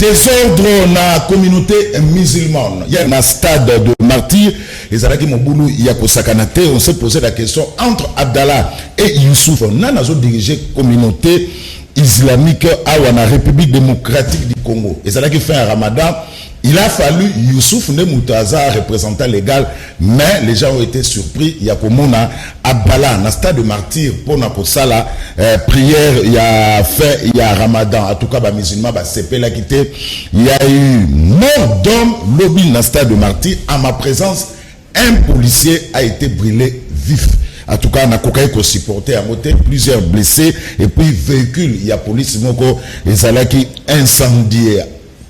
Désordre na communauté musulmane. Il y a un stade de martyrs. Et ça qui mon boulot il y a Kosakanate. On s'est posé la question entre Abdallah et Youssouf. On a dirigé communauté islamique à la République démocratique du Congo. Et ça qui fait un Ramadan. Il a fallu Youssouf Nemoutaza, représentant légal, mais les gens ont été surpris. Il y a comme on a Abdallah, un stade de martyr pour Nakosala, prière, il y a fait, il y a Ramadan. En tout cas, les musulmans, c'est là qui était. Il y a eu mort d'homme, lobby, un stade de martyr. À ma présence, un policier a été brûlé vif. En tout cas, on a cocaïne supporté à moté, plusieurs blessés, et puis véhicule, il y a police, et ça là qui incendié.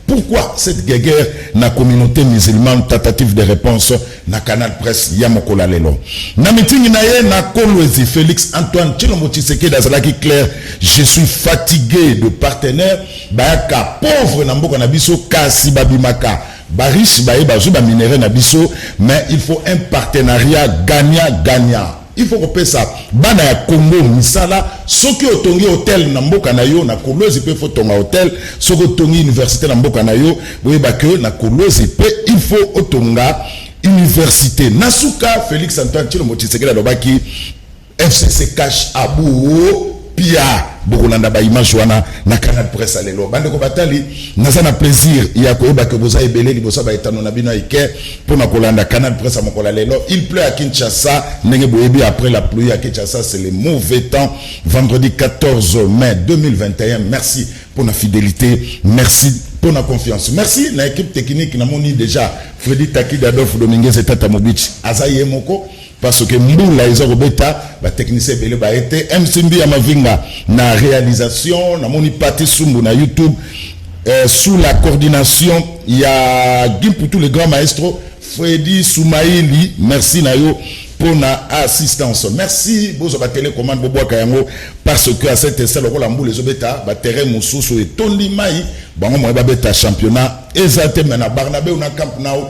Pourquoi cette guerre na communauté musulmane tentative de réponse na canal presse Yamokola Lelo. Na meeting naye na Kolwezi Félix Antoine Tshilombo Tshisekedi azalaki clair, je suis fatigué de partenaires bayaka pauvre na mboka na biso kasi babimaka ba riche baye ba zuba minéraux na biso, mais il faut un partenariat gagnant-gagnant. Il faut que ça bana ya Congo misala soki otongi hôtel na mboka na yo na Kolwezi pe faut tonga hôtel soki otongi université na mboka na yo boyeba que na Kolwezi pe il faut otonga université nasuka Félix Antoine Tshilombo Tshisekedi alobaki FCC cash abu pia bokolanda ba image wana na canal presse alelo bande ko batali nazana plaisir ya koyeba que boza ebele libosa ba etano na bino ike pour na kolanda canal presse mokola lelo. Il pleut à Kinshasa ndenge boyebi après la pluie à Kinshasa c'est le mauvais temps. Vendredi 14 mai 2021. Merci pour la fidélité, merci pour la confiance, merci la équipe technique na moni déjà Freddy Takida Adolphe Dominguez et Tata Mobich Azaye Moko parce que Mboula ils ont beta ba technicien belé ba été MCMB Amavinga na réalisation na moni Paté Sumbu na YouTube sous la coordination il y a Guim pour tous les grands maestros Freddy Soumaïli merci Nayo pour la assistance. Merci Bozo ba télécommande Bobo Kayango parce que à cette salle le Mboula les obeta ba terrain Moussousou et Tondi Mai bango mo ba beta championnat exactement na Barnabé ou na Camp Nou.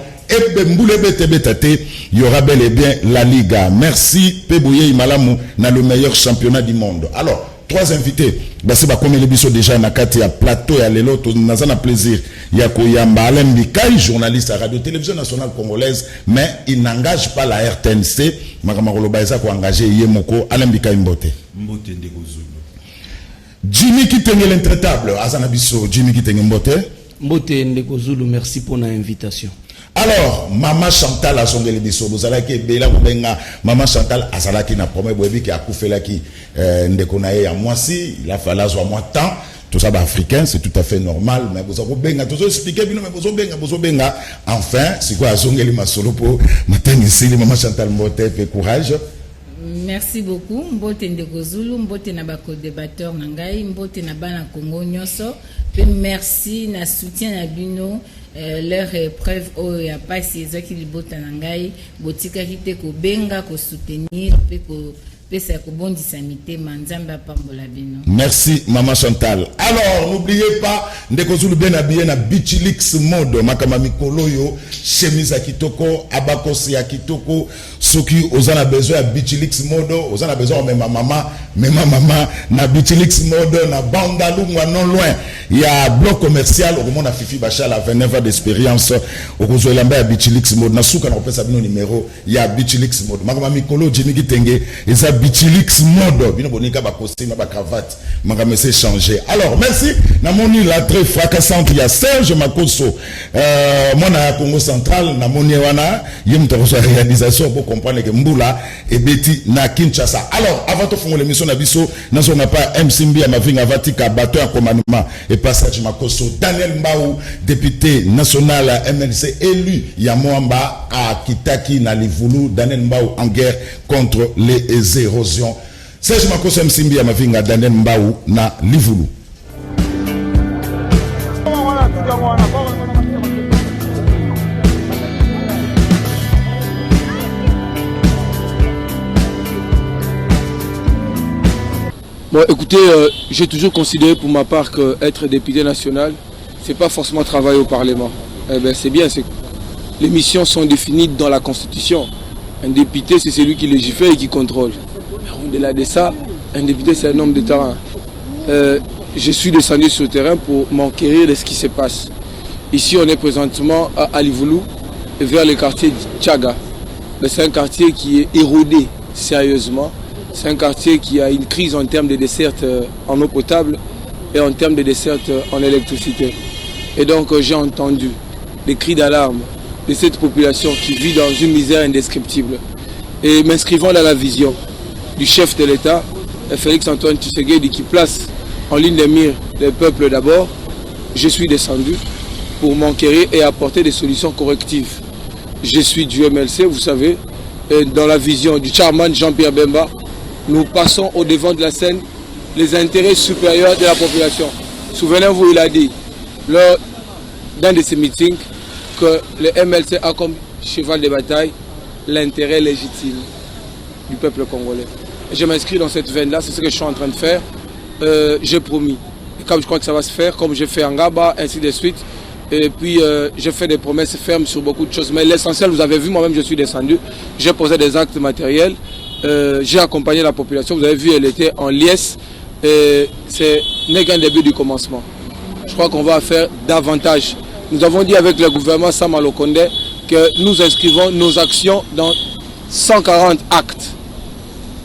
Il y aura bel et bien la Liga. Merci Pebouye Imalamu dans le meilleur championnat du monde. Alors, trois invités. C'est comme les bisous déjà na kati à plateau et à l'élo, nous avons plaisir. Il y a Koyamba Alain Mikaï, journaliste à Radio-Télévision Nationale Congolaise, mais il n'engage pas la RTNC. Makamaro Baïsa ko engagé Yemoko Alain Mikaï Mbote. Mbote Ndegozulu. Jimmy Kitenge l'intraitable. Azana biso Jimmy Kitenge Mbote. Mbote Ndegozulu, merci pour l'invitation. Alors, Maman Chantal a son biso, vous allez que Bela Benga, Maman Chantal a salaki na premier boebi qui a coupé là qui ndekonaye à moi si, il a fallu à moi temps, tout ça africain, c'est tout à fait normal, mais vous avez benga, tout ça expliqué, mais vous benga, enfin, c'est quoi Zongeli Masolo pour matin ici, Maman Chantal Mbote, fait courage. Merci beaucoup. Mbote Ndegozulu, Mbote na bako débatteur nangai, Mbote na bana Congo nyoso. Merci na soutien na bino leur épreuve au ya pas ces qui li bota nangai, botika kite ko benga ko soutenir pe ko pesa ko bondi sanité manzamba pambola bino. Merci Maman Chantal. Alors n'oubliez pas Ndegozulu ben habillé na Bichilix mode makama mikolo yo chemise kitoko abakosi ya kitoko soki ozana besoin ya Bichilix mode ozana besoin même maman na Bichilix mode na Bandalu non loin il y a bloc commercial au moment na Fifi Bachal à 29 ans d'expérience au Kozolamba ya Bichilix mode na suka na kopesa bino numéro il y a Bichilix mode makama mikolo Jimmy Kitenge eza Bichilix mode bino bonika ba costume ba cravate makama c'est changé. Alors merci na moni la très fracassante il y a Serge Makoso moi na Congo central na moni wana yim to réalisation pour comprendre que Mbula et Betty na Kinshasa. Alors, avant de faire l'émission Nabiso, nous sommes pas MCMB à Mavinga Vatika, batteur en commandement et passage Makoso, Daniel Mbaou, député national MLC élu, Yamoamba à Kitaki na Livulu, Daniel Mbaou en guerre contre les érosions. Serge Makoso MCMB à Mavinga, Daniel Mbaou na Livulu. Bon, écoutez, j'ai toujours considéré pour ma part qu'être député national, c'est pas forcément travailler au Parlement. Eh ben, c'est bien, les missions sont définies dans la Constitution. Un député, c'est celui qui légifère et qui contrôle. Au-delà de ça, un député, c'est un homme de terrain. Je suis descendu sur le terrain pour m'enquérir de ce qui se passe. Ici, on est présentement à Alivulu, vers le quartier de Tchaga. C'est un quartier qui est érodé sérieusement. C'est un quartier qui a une crise en termes de desserte en eau potable et en termes de desserte en électricité. Et donc j'ai entendu des cris d'alarme de cette population qui vit dans une misère indescriptible. Et m'inscrivant dans la vision du chef de l'État, Félix-Antoine Tshisekedi, qui place en ligne de mire le peuple d'abord, je suis descendu pour m'enquérir et apporter des solutions correctives. Je suis du MLC, vous savez, et dans la vision du chairman Jean-Pierre Bemba, nous passons au devant de la scène les intérêts supérieurs de la population. Souvenez-vous, il a dit, lors d'un de ces meetings, que le MLC a comme cheval de bataille l'intérêt légitime du peuple congolais. Et je m'inscris dans cette veine-là, c'est ce que je suis en train de faire. J'ai promis. Et comme je crois que ça va se faire, comme j'ai fait en Gaba, ainsi de suite. Et puis j'ai fait des promesses fermes sur beaucoup de choses. Mais l'essentiel, vous avez vu, moi-même je suis descendu. J'ai posé des actes matériels. J'ai accompagné la population, vous avez vu, elle était en liesse. Ce n'est qu'un début du commencement. Je crois qu'on va faire davantage. Nous avons dit avec le gouvernement Sama Lokonde que nous inscrivons nos actions dans 140 actes,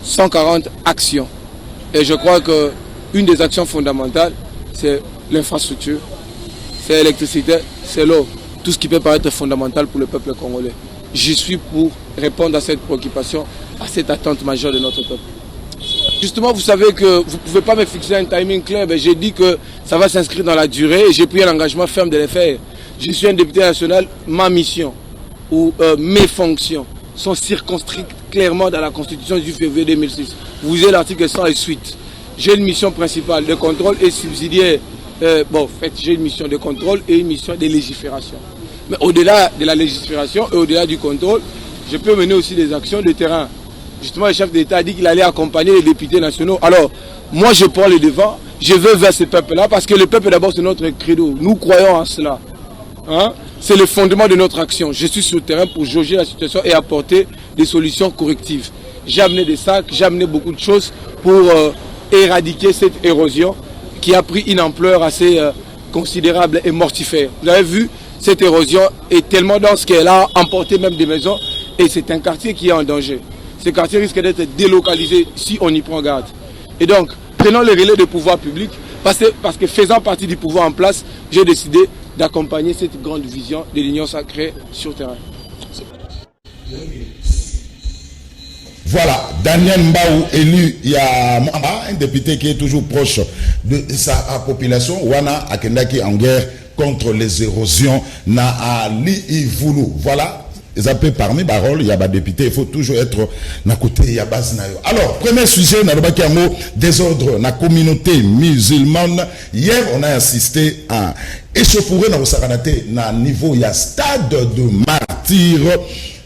140 actions. Et je crois qu'une des actions fondamentales, c'est l'infrastructure, c'est l'électricité, c'est l'eau. Tout ce qui peut paraître fondamental pour le peuple congolais. J'y suis pour répondre à cette préoccupation, à cette attente majeure de notre peuple. Justement, vous savez que vous ne pouvez pas me fixer un timing clair, mais j'ai dit que ça va s'inscrire dans la durée et j'ai pris un engagement ferme de le faire. Je suis un député national, ma mission ou mes fonctions sont circonscrites clairement dans la Constitution du février 2006. Vous avez l'article 100 et suite. J'ai une mission principale de contrôle et subsidiaire. J'ai une mission de contrôle et une mission de légifération. Mais au-delà de la légifération et au-delà du contrôle, je peux mener aussi des actions de terrain. Justement, le chef d'État a dit qu'il allait accompagner les députés nationaux. Alors, moi, je prends le devant, je veux vers ce peuple-là, parce que le peuple, d'abord, c'est notre credo. Nous croyons en cela. Hein? C'est le fondement de notre action. Je suis sur le terrain pour jauger la situation et apporter des solutions correctives. J'ai amené des sacs, j'ai amené beaucoup de choses pour éradiquer cette érosion qui a pris une ampleur assez considérable et mortifère. Vous avez vu, cette érosion est tellement dense qu'elle a emporté même des maisons et c'est un quartier qui est en danger. Ce quartier risque d'être délocalisé si on y prend garde. Et donc, prenons les relais de pouvoir public, parce que faisant partie du pouvoir en place, j'ai décidé d'accompagner cette grande vision de l'Union sacrée sur terrain. Voilà, Daniel Mbaou, élu, il y a un député qui est toujours proche de sa population, Wana Akendaki en guerre contre les érosions, na Livulu. Voilà. Ils appellent parmi paroles, il y a des députés, il faut toujours être na côté, il y a base na yo. Alors, premier sujet, na robaki yango, désordre, na communauté musulmane. Hier, on a assisté à échauffourée na Osakanate, na niveau, il y a stade de martyr.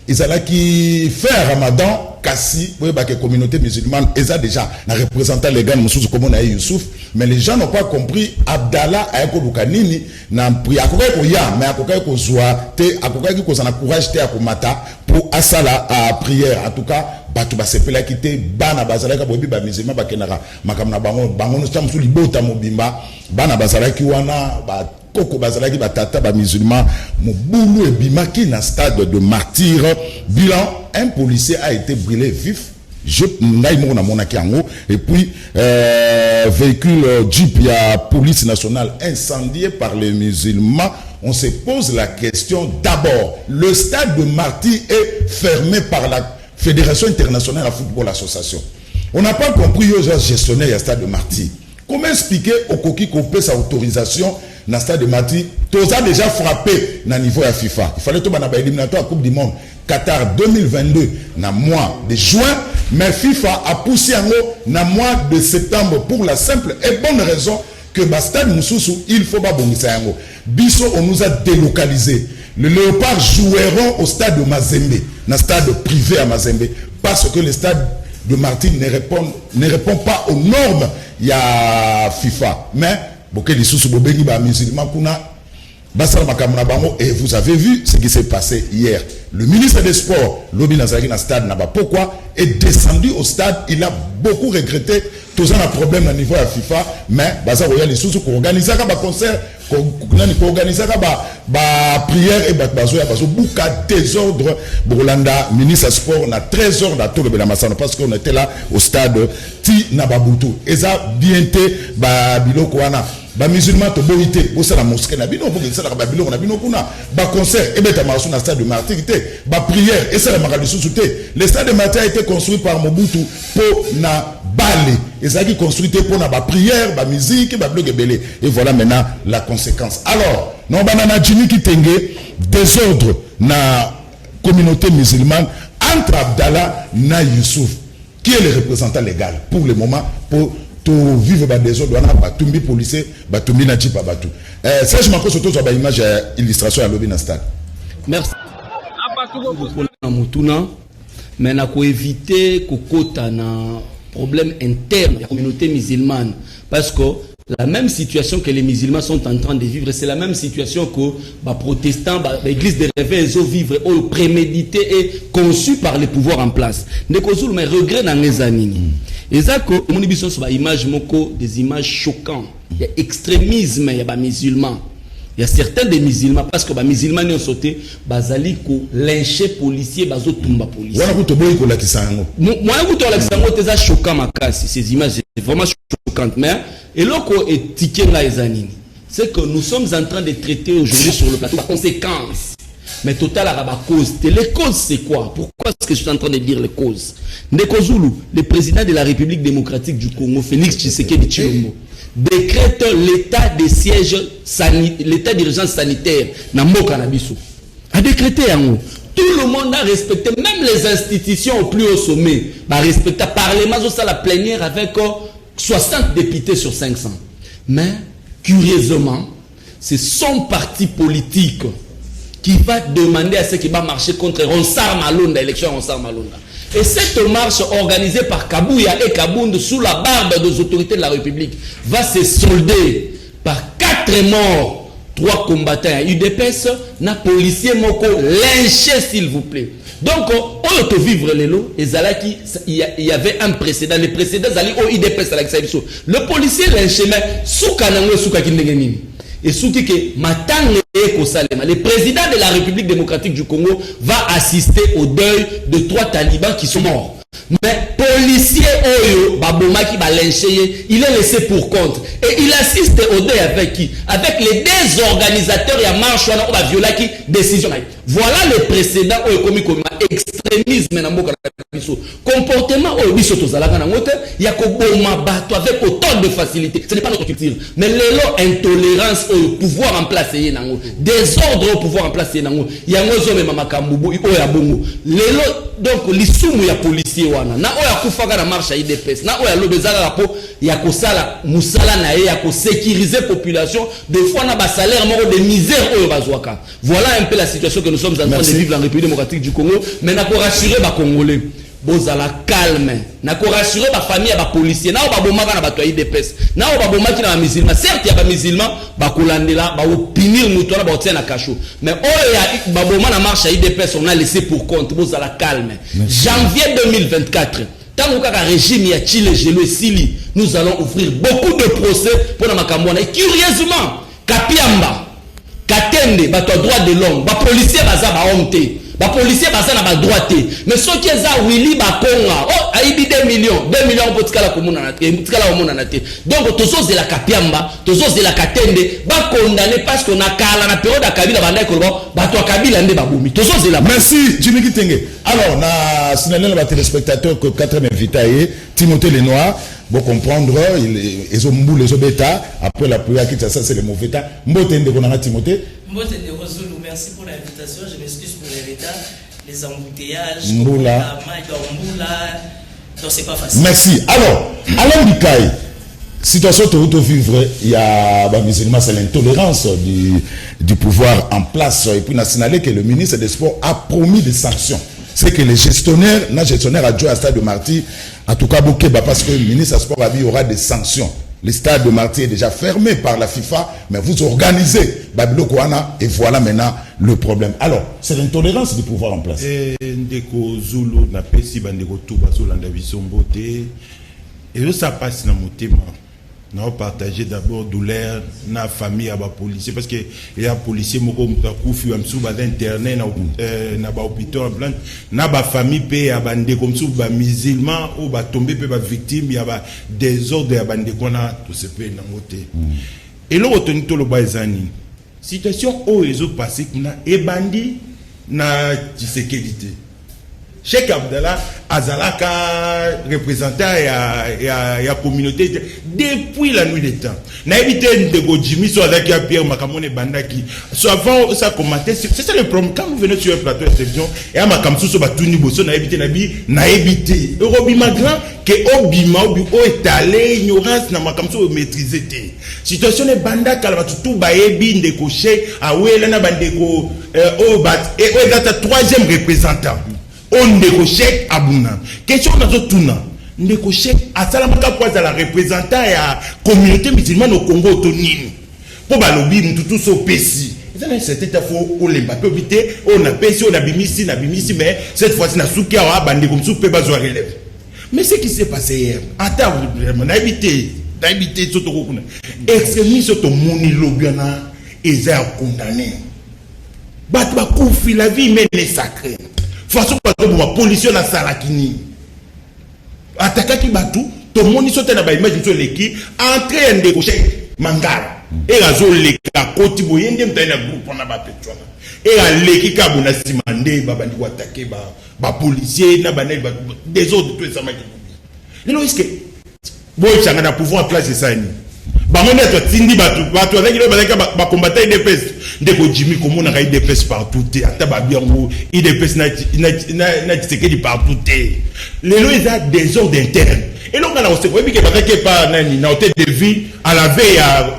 Ils allaient qui faire Ramadan, Kassi, oui, bah, que communauté musulmane, ils ont déjà un représentant légal, Moussous, comme on a eu Youssouf, mais les gens n'ont pas compris, Abdallah, Aeko Bukanini, n'a pris à quoi qu'il y a, mais à quoi qu'il soit, à quoi qu'il a courage, à Kumata, pour Asala, à prière, en tout cas, batu basepela kite bana bazalaka bobi ba musulman ba kenara makamna bango no chamsu libota mobimba bana bazalaki wana ba koko bazalaki ba tata ba musulman mobulu e bimaki na stade de martyr. Bilan, un policier a été brûlé vif. Et puis véhicule Jeep, il y a police nationale incendié par les musulmans. On se pose la question d'abord, le stade de martyr est fermé par la Fédération internationale de football association. On n'a pas compris aux gestionnaires du stade de Martyr. Comment expliquer au Koki qu'on peut sa autorisation dans le stade de Martyr? Tous a déjà frappé dans le niveau de la FIFA. Il fallait tout le éliminatoire à la Coupe du Monde Qatar 2022 dans le mois de juin, mais FIFA a poussé en haut dans le mois de septembre pour la simple et bonne raison que le stade Moussoussou, il faut pas bonner ça en haut. Bisso, on nous a délocalisé. Les Léopards joueront au stade de Mazembe, dans le stade privé à Mazembe, parce que le stade de Martyr ne répond pas aux normes. Il y a FIFA. Mais, et vous avez vu ce qui s'est passé hier. Le ministre des Sports, Lobi Nazari, dans le stade, pourquoi est descendu au stade. Il a beaucoup regretté. Tout ça a un problème au niveau de la FIFA. Mais, il y a les sous qui organisent un concert, qui organisent une prière et beaucoup de désordre. Bolanda, ministre des Sports, on a 13 heures d'atour de la Massano parce qu'on était là au stade Ti Nababutu. Et ça, bien été, Bilokouana. Ba musulman to boité pour ça la mosquée na bino pour que ça la babilo na bino kuna ba concert et beta masu na stade de Martyr ba prière et ça la magali sous-souté. Le stade de Martyr a été construit par Mobutu pour na balé et ça qui construit pour na ba prière ba musique ba bloc belé et voilà maintenant la conséquence. Alors non banana Jimmy Kitenge désordre na communauté musulmane entre Abdallah na Youssouf qui est le représentant légal pour le moment pour to vivre ba désordre wana batumbi policier batumbi na chipa batu ça je m'en pose surtout sur ba image illustration à lobby na stade. Merci na mutuna mais na ko éviter kokota na problème interne de la communauté musulmane parce que la même situation que les musulmans sont en train de vivre, c'est la même situation que les protestants, l'église de réveil, ils vivent, prémédité et conçu par les pouvoirs en place. Mais regret dans les années. Et ça, que mon émission sur l'image, des images choquantes. Il y a extrémisme, il y a des musulmans. Il y a certains des musulmans, parce que les musulmans ont sauté, ils ont lynché policiers, ils ont tombé policiers. Moi, c'est choquant, ces images, c'est vraiment choquant. Mais, et là, c'est que nous sommes en train de traiter aujourd'hui sur le plateau la conséquence. Mais total, la cause. Les causes, c'est quoi? Pourquoi est-ce que je suis en train de dire les causes? Ndeko Zulu, le président de la République démocratique du Congo, Félix Tshisekedi Tshilombo, décrète l'état de siège l'état d'urgence sanitaire dans le Canabiso. A décrété en haut. Tout le monde a respecté, même les institutions au plus haut sommet, a respecté le Parlement, la plénière avec 60 députés sur 500. Mais, curieusement, c'est son parti politique qui va demander à ce qui va marcher contre Ronsard Malonda, l'élection Ronsard Malonda. Et cette marche organisée par Kabouya et Kabound sous la barbe des autorités de la République va se solder par 4 morts, 3 combattants à UDPS, na policier moko lynché s'il vous plaît. Donc, on peut vivre les lots, et il y avait un précédent, les précédents allaient au UDPS. Le policier lynché, mais soukanango soukakindengenini. Et souki que le président de la République démocratique du Congo va assister au deuil de 3 talibans qui sont morts. Mais policier Oyo, Babomaki va lyncher, il est laissé pour compte. Et il assiste au deuil avec qui? Avec les 2 organisateurs, il y a marche, on va violer qui décision. Voilà le précédent Oyo comme extrémisme na mboka na biso. Comportement Oyo biso tozalaka na ngote, il y a koboma bato avec autant de facilité. Ce n'est pas notre culture. Mais l'élo intolérance au pouvoir en place yé nango. Désordre au pouvoir en place yé nango. Il y a ngozo me mama kambubu Oyo abongo. L'élo donc l'isumu ya policier wana. Na Oyo akufaka na marche IDPS. Na Oyo lobezaka po ya kosala musala na ye ya ko sécuriser population. Des fois na ba salaire moko de misère Oyo bazwaka. Voilà un peu la situation que nous sommes en train de vivre en République démocratique du Congo. Mais n'a pas rassuré les Congolais. Bozala calme. N'a pas rassuré la famille et les policiers. N'a pas bomaka na batoyi de pes. N'a pas bomaki na musulman. Certes, il y a des musulmans, bakolandela, ba opinir mutona ba otien na kacho. Mais oh ya ba bomaka na marche à IDPS, on a laissé pour compte. Bozala calme. Janvier 2024. Tant que le régime y a Chile, Gelo et Sili, nous allons ouvrir beaucoup de procès pour la Makambouana. Et curieusement, Kapiamba, Katende, bato droit de l'homme, ba policier baza ba honte. ba policier basa na ba droite mais ceux qui eza Willy Bakonga oh aibi 2 millions pour tikala komuna na tikala komuna na te donc tozo de la kapiamba tozo de la katende ba condamné parce qu'on a kala na période à Kabila banda ko ba to Kabila nde ba bomi tozo de la. Merci Jimmy Kitenge. Alors na signaler les téléspectateurs que 4e invité Timothée Lenoir pour comprendre ils ont mboule les obéta après la prière qui ça c'est le mauvais temps mbote ndeko na Timothée mbote de Rosulu merci pour l'invitation je m'excuse pour les retards les embouteillages Mboula donc c'est pas facile. Merci. Alors Alain Bikaï situation tout vivre il y a musulman c'est l'intolérance du pouvoir en place et puis on a signalé que le ministre des Sports a promis des sanctions. C'est que les gestionnaires à joué à Stade de Martyr, en tout cas Boukeba, parce que le ministre des Sports a dit qu'il y aura des sanctions. Le Stade de Martyr est déjà fermé par la FIFA, mais vous organisez Babilo Kouana et voilà maintenant le problème. Alors, c'est l'intolérance du pouvoir en place. Ndeko Zulu n'a pas si bandeko Touba Zolanda Bisombote et ça passe dans mon thème. Nous avons partagé d'abord douleur dans la famille à la policier parce que il y a policier moko mutakufi am suba d'internet na ba hôpital blanc na ba famille pe abande comme suba musulman ou ba tomber pe ba victime ya ba désordre ya bande kona tout se peut na moté et le retenu to le baizani situation o ezo passé na e bandi na tisécurité Cheikh Abdallah Azalaka représentant la communauté depuis la nuit des temps. Na évité de Jimmy sur la Pierre Makamone Bandaki. Avant ça commenter, c'est ça le problème quand vous venez sur un plateau de télévision et à Makamsou sur Batuni Bosso na évité Eurobima grand que Obima ou étalé ignorance na Makamsou maîtriser té. Situation de banda kalama tout baebi ndeko Cheikh awela na bandeko obat et data troisième représentant. On négociait à Bouna. Question dans tout tournant. Négocier à Salamaka pour la représentant et la communauté musulmane au Congo Tonine. Pour balobi tout so pesi. C'était un faux on les babité on a pesi on a bimisi mais cette fois-ci na souki a bandé comme soupe bazo relève. Mais ce qui s'est passé hier, attends on a habité surtout kuna. Extrémistes to moni lobiana et ça condamné. Bat ba koufi la vie mais les sacrés. Façon que la police na salakini attaquer qui batou to moni sote na ba image so leki entrer en décocher mangala et razo leka koti boyende mtana groupe na ba petona et a leki ka bona simande ba bandi ko attaquer ba policier na ba des autres tout ça ma qui non est-ce que boy changa na pouvoir en place c'est ça ni ba mona to tindi bato avec le ba combattre IDPS ndeko Jimmy comme on a IDPS partout té ata ba biango IDPS na tsekedi partout té les lois ils ont des ordres internes et donc on a aussi oui que pas nani na hôtel de ville à la veille à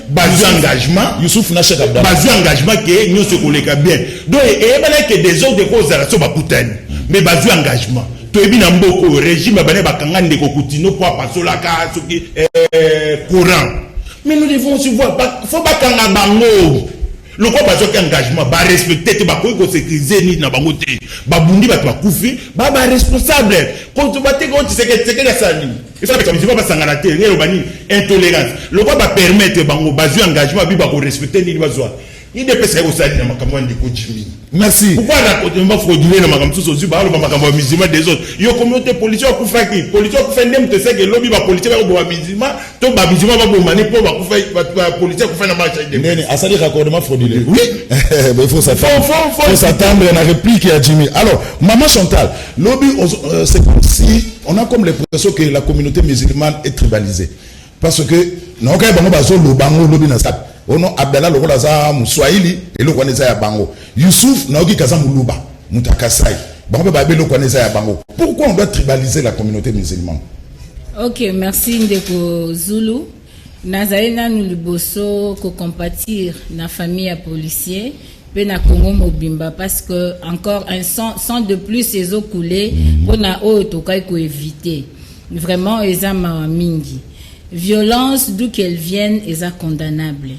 base engagement Youssouf na Cheikh Abdallah base engagement que nous se koleka bien donc et ben que des ordres cause la so ba kutani mais base engagement to ebi na mboko régime bane bakanga ndeko kutino pour pasola ka soki courant mais nous devons se voir faut pas kanga bango le quoi parce que engagement ba respecter te ba ko sécuriser ni na bango te ba bundi ba to kufi ba responsable quand tu batte quand tu sais que ça ni il faut que tu vas pas sangana te ngelo bani intolérance le quoi ba permettre bango ba engagement bi ba ko respecter ni ba zo il dépend au stade de Makambo de Jimmy. Merci. Pourquoi la côté m'a fraudulé na Makambo sous aussi ba Makambo musulman des autres. Yo communauté politique ku faki, politique ku fendem te c'est que lobby ba politique ba musulman, to ba musulman ba bo mani pour ba ku fa ba politique ku fa na marche de. Nene, asali raccordement fraudulé. Oui. Mais il faut s'attendre. Faut s'attendre à la réplique à Jimmy. Alors, maman Chantal, lobby c'est comme si on a comme l'impression que la communauté musulmane est tribalisée. Parce que non ka bango ba zo lo bango lobby na stade. Ono Abdallah lokola za Muswahili et le kwaneza ya bango. Youssouf naoki kaza muluba mutakasai. Bango ba belo kwaneza ya bango. Pourquoi on doit tribaliser la communauté musulmane? OK, merci ndeko Zulu. Nazaina nous liboso ko compatir na famille ya policier pe na Congo mobimba parce que encore un sang de plus ces eaux coulées pour na o to kai ko éviter. Vraiment ezama mingi. Violence d'où qu'elle vienne est condamnable.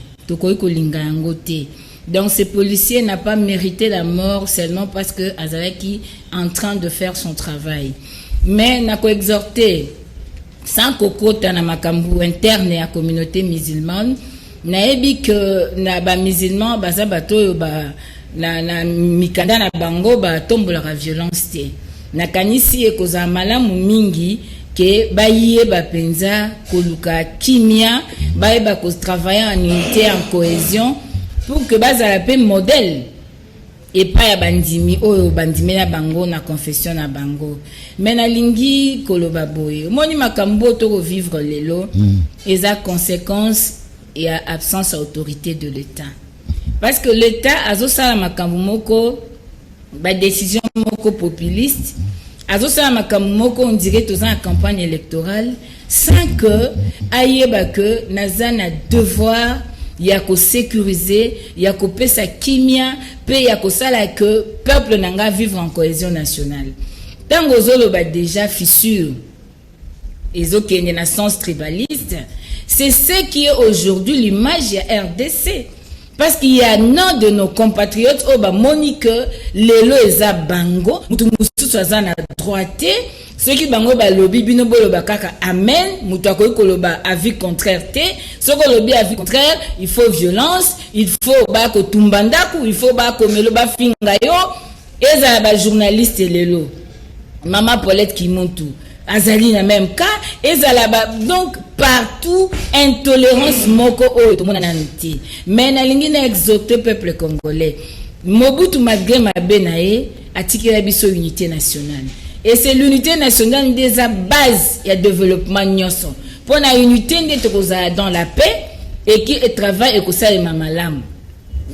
Donc ce policier n'a pas mérité la mort seulement parce que Azalaki est en train de faire son travail. Mais n'a pas exhorté sans kokota na makambu interne à la communauté musulmane, n'a dit que na ba musulman baza bato ba na mikanda na bango ba tombola la violence te na kanisi e koza malamu mingi ke baye ba penza koluka kimia baye ba ko travailler en unité en cohésion pour que bazala pe modèle et pas ya bandimi oyo bandimi na bango na confession na bango mais na lingi koloba boye moni makambo to vivre lelo eza conséquence et absence d'autorité de l'État parce que l'État azosala makambo moko ba décision moko populiste azosala makambo moko on dirait tous en campagne électorale sans que ayeba que naza na devoir ya ko sécuriser ya ko pesa kimia pe ya ko sala que peuple nanga vivre en cohésion nationale tango zolo ba déjà fissure ezokende na sens tribaliste c'est ce qui est aujourd'hui l'image ya RDC parce qu'il y a non de nos compatriotes au ba monique lelo eza bango mutu mususu aza na droite ceux qui bango ba lobby bino bolo ba kaka amen mutu akoyi koloba avis contraire te soko lobby avis contraire il faut violence il faut ba ko tumbandaku il faut ba ko melo ba finga yo eza ba journaliste lelo Mama Paulette Kimuntu azali na même cas ezala ba donc partout intolérance moko oyo to mona nanti mais na lingi na exalter peuple congolais Mobutu malgré mabe na ye atikela biso unité nationale et c'est l'unité nationale des bases ya développement nyonso pour na unité ndé tokozala dans la paix et qui travaille et ko salema malamu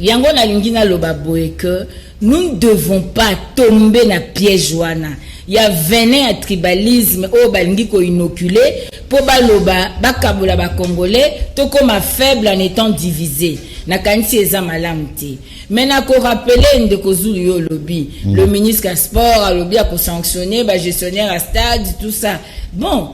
yango na lingi na loba boye que nous ne devons pas tomber na piège wana ya venin à tribalisme au balingi ko inoculé pour baloba bakabola ba congolais to comme faible en étant divisé na kanisi eza malamu te mais na ko rappeler ndeko Zulu yo lobby le ministre des sports a lobby a ko sanctionner ba gestionnaire à stade tout ça bon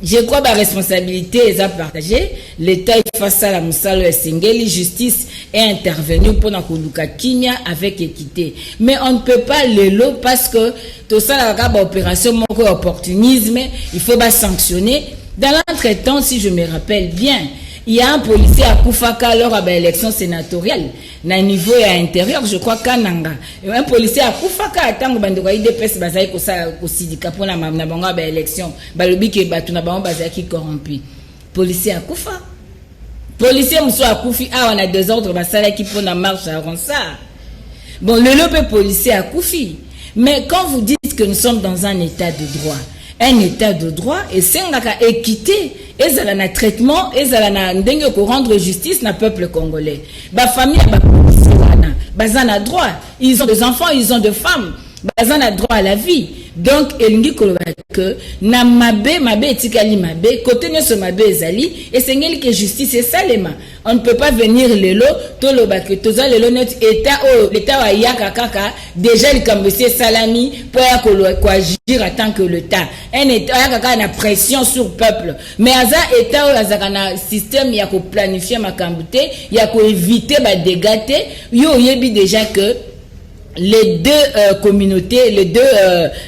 je crois que la responsabilité est partagée. L'État est face à la Moussalo et Sengeli, justice est intervenue pour la Kimia avec équité. Mais on ne peut pas le lot parce que tout ça, la opération, mon opportunisme, il faut pas sanctionner. Dans l'entretemps, si je me rappelle bien, il y a un policier à Koufaka lors de l'élection sénatoriale. Na niveau à intérieur, je crois Kananga. Un policier à Koufaka attend que bandoko IDPS bazaï ko sa ko sidika pour na bango ba élection. Balobi ke batu na bango bazaï qui corrompu. Policier à Koufa. Policier muso à Koufi on a des ordres basala qui pour na marche à Ronsard. Bon, le lobe policier à Koufi. Mais quand vous dites que nous sommes dans un état de droit, un état de droit et c'est une équité et ça a un traitement et ça a un dingue pour rendre justice na peuple congolais. Ba famille ba policier wana bazana droit, ils ont des enfants, ils ont des femmes, bazana droit à la vie. Donc elingi koloba que na mabe etikali mabe côté nyoso mabe ezali et c'est ngeli que justice est salema. On ne peut pas venir lelo toloba que toza lelo net état l'état wa yaka kaka déjà le kambese salami pour ko agir en tant que l'état un état kaka na pression sur peuple mais aza état azaka na système ya ko planifier makambute ya ko éviter ba dégâts yo yebi déjà que les deux communautés, les deux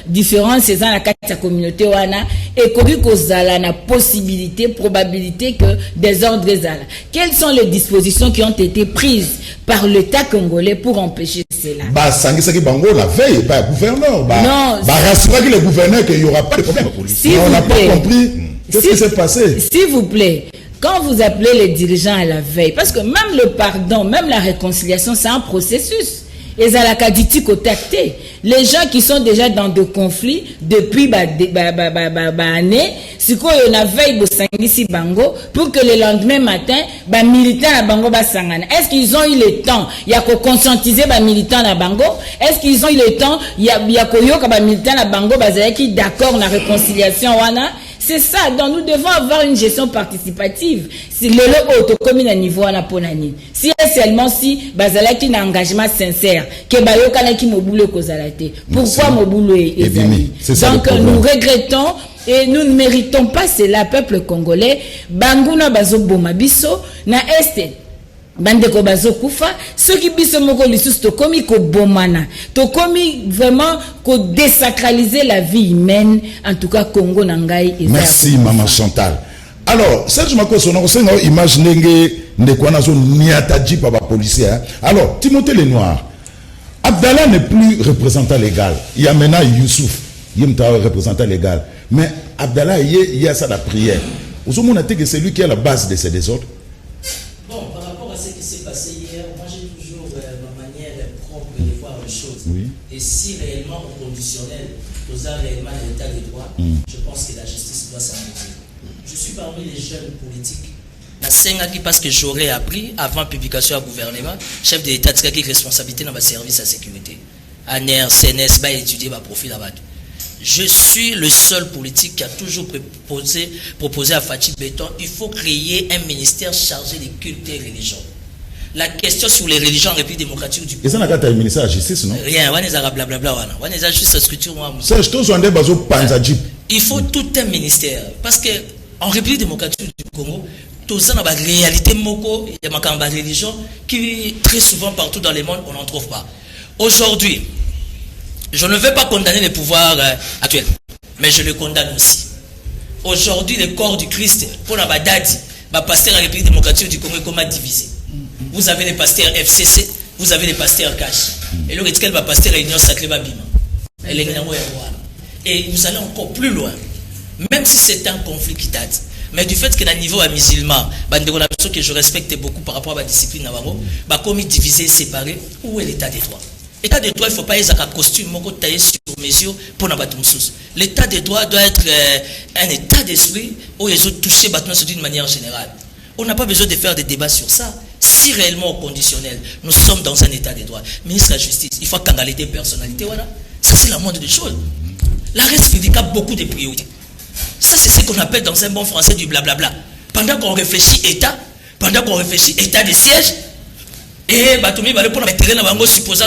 différences dans la communauté wana et kozala na possibilité, probabilité que des ordres zala. Quelles sont les dispositions qui ont été prises par l'État congolais pour empêcher cela? Bah sangisaki bango la veille pas gouverneur non, rassurez le gouverneur qu'il y aura pas de problème police. On n'a pas compris qu'est-ce qui s'est passé. S'il vous plaît, quand vous appelez les dirigeants à la veille parce que même le pardon, même la réconciliation c'est un processus. Et ça la kaditi contacté. Les gens qui sont déjà dans des conflits depuis année, c'est quoi on a veille bosangisi bango pour que le lendemain matin, militants à bango basangana. Est-ce qu'ils ont eu le temps, il y a qu'on conscientiser militants à bango? Est-ce qu'ils ont eu le temps, il y a qu'on yoka militants à bango qui d'accord la réconciliation wana? C'est ça, donc nous devons avoir une gestion participative. Si le autocommune à niveau à ponani. Si seulement si bazala qui n'a engagement sincère, que bayokana qui mobule kozalate. Pourquoi mobule est donc nous regrettons et nous ne méritons pas cela, peuple congolais. Banguna bazo bomabiso na este. Bandeko bazo kufa ceux qui biso moko lisusu to komi ko bomana to komi vraiment ko désacraliser la vie humaine en tout cas Congo nangai. Merci maman Chantal. Alors, Serge Makoso, on a imaginé que quoi niataji par les policiers. Alors, Timothée Lenoir, Abdallah n'est plus représentant légal. Il y a maintenant Youssouf, il est représentant légal. Mais Abdallah, il y a ça la prière. Vous avez dit que c'est lui qui est à la base de ces désordres. Bon, par rapport à ce qui s'est passé hier, moi j'ai toujours ma manière propre de voir les choses. Oui. Et si réellement au conditionnel, nous avons réellement l'état des droits, je pense que la justice doit s'arrêter. Je suis parmi les jeunes politiques. La Sengaki, parce que j'aurais appris, avant la publication du gouvernement, chef de l'État qui a responsabilité dans le service de sécurité. ANER, CNS, étudier ma profil là-bas. Je suis le seul politique qui a toujours proposé à Fatih Béton, il faut créer un ministère chargé des cultes et religions. La question sur les religions en République démocratique du Congo. Et ça n'a pas été un ministère de la justice, non? Rien, on est à blablabla, on est juste la structure. Il faut tout un ministère. Parce que en République démocratique du Congo, tout ça, dans la réalité, il y a des religions qui, très souvent, partout dans le monde, on n'en trouve pas. Aujourd'hui, je ne veux pas condamner les pouvoirs actuels, mais je le condamne aussi. Aujourd'hui, le corps du Christ, pour la Badadi, le pasteur de la République démocratique du Congo est comment divisé. Vous avez les pasteurs FCC, vous avez les pasteurs Cash. Et le retiquel va pasteur à l'Union Sacrée Babima. Et vous allez encore plus loin. Même si c'est un conflit qui date. Mais du fait que dans le niveau musulman, que je respecte beaucoup par rapport à la discipline, comme divisé et séparé, où est l'état des droits? L'état des droits, il ne faut pas être un costume taillé sur mesure pour nous battre. L'état des droits doit être un état d'esprit où ils ont touché d'une manière générale. On n'a pas besoin de faire des débats sur ça. Si réellement au conditionnel, nous sommes dans un état des droits, ministre de la Justice, il faut qu'en des personnalités, voilà. Ça, c'est la moindre des choses. La République a beaucoup de priorités. Ça, c'est ce qu'on appelle dans un bon français du blablabla. Pendant qu'on réfléchit État, pendant qu'on réfléchit État de siège, et Batoumi va répondre à l'intérêt d'un supposant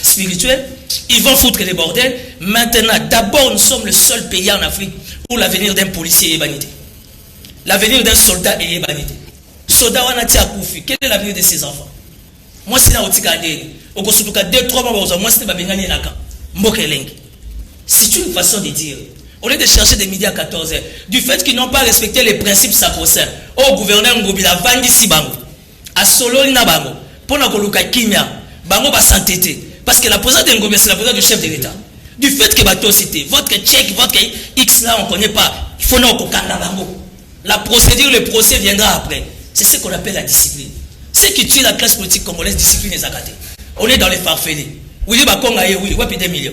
spirituel, ils vont foutre les bordels. Maintenant, d'abord, nous sommes le seul pays en Afrique où l'avenir d'un policier est vanité. L'avenir d'un soldat est vanité. Soldat, on a dit à Koufi, quel est l'avenir de ses enfants? Moi, c'est là où tu as dit, au cours de 2-3 mois, moi, c'est pas bien gagné. C'est une façon de dire. Au lieu de chercher des midi à 14h, du fait qu'ils n'ont pas respecté les principes sacro-saints, au gouverneur Ngobila, Vandi Sibango, à Sololina Bango, pour la Goluka Kimia, Bango va s'entêter. Parce que la posade de Ngobila, c'est la posade du chef de l'État. Du fait que Bato cité, votre tchèque, votre X là, on ne connaît pas, il faut non Kokanda Bango. La procédure, le procès viendra après. C'est ce qu'on appelle la discipline. Ce qui tue la classe politique congolaise, discipline et zakaté. On est dans les farfelés. Oui, Bakonga, oui, oui, 2 millions.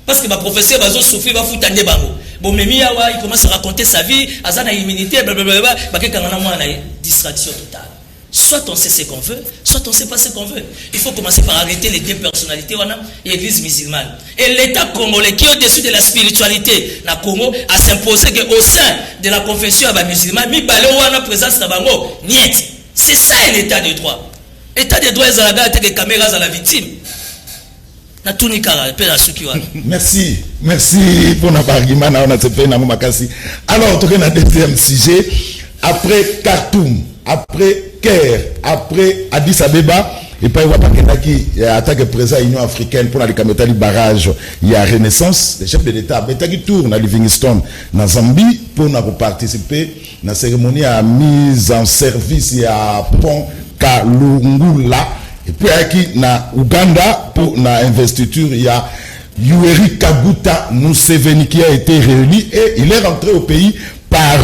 Parce que ma professeur va souffrir, va foutre un débat. Bon, mais il commence à raconter sa vie, à sa immunité, blablabla, distraction totale. Soit on sait ce qu'on veut, soit on ne sait pas ce qu'on veut. Il faut commencer par arrêter les deux personnalités et l'église musulmane. Et l'État congolais qui est au-dessus de la spiritualité, la Congo, a s'imposé qu'au sein de la confession musulmane, présence c'est ça l'état de droit. L'état de droit, c'est des caméras à la victime. Merci pour notre argument. Alors, on a un deuxième sujet. Après Khartoum, après Caire, après Addis Abeba, et puis on va qui attaque président de l'Union africaine pour les caméras barrage, il y a Renaissance, le chef de l'État, qui tourne à Livingstone, dans Zambie, pour participer à la cérémonie de mise en service à Pont Kalungula. Et puis ici na Ouganda pour la investiture, il y a Yoweri Kaguta Museveni qui a été réélu et il est rentré au pays par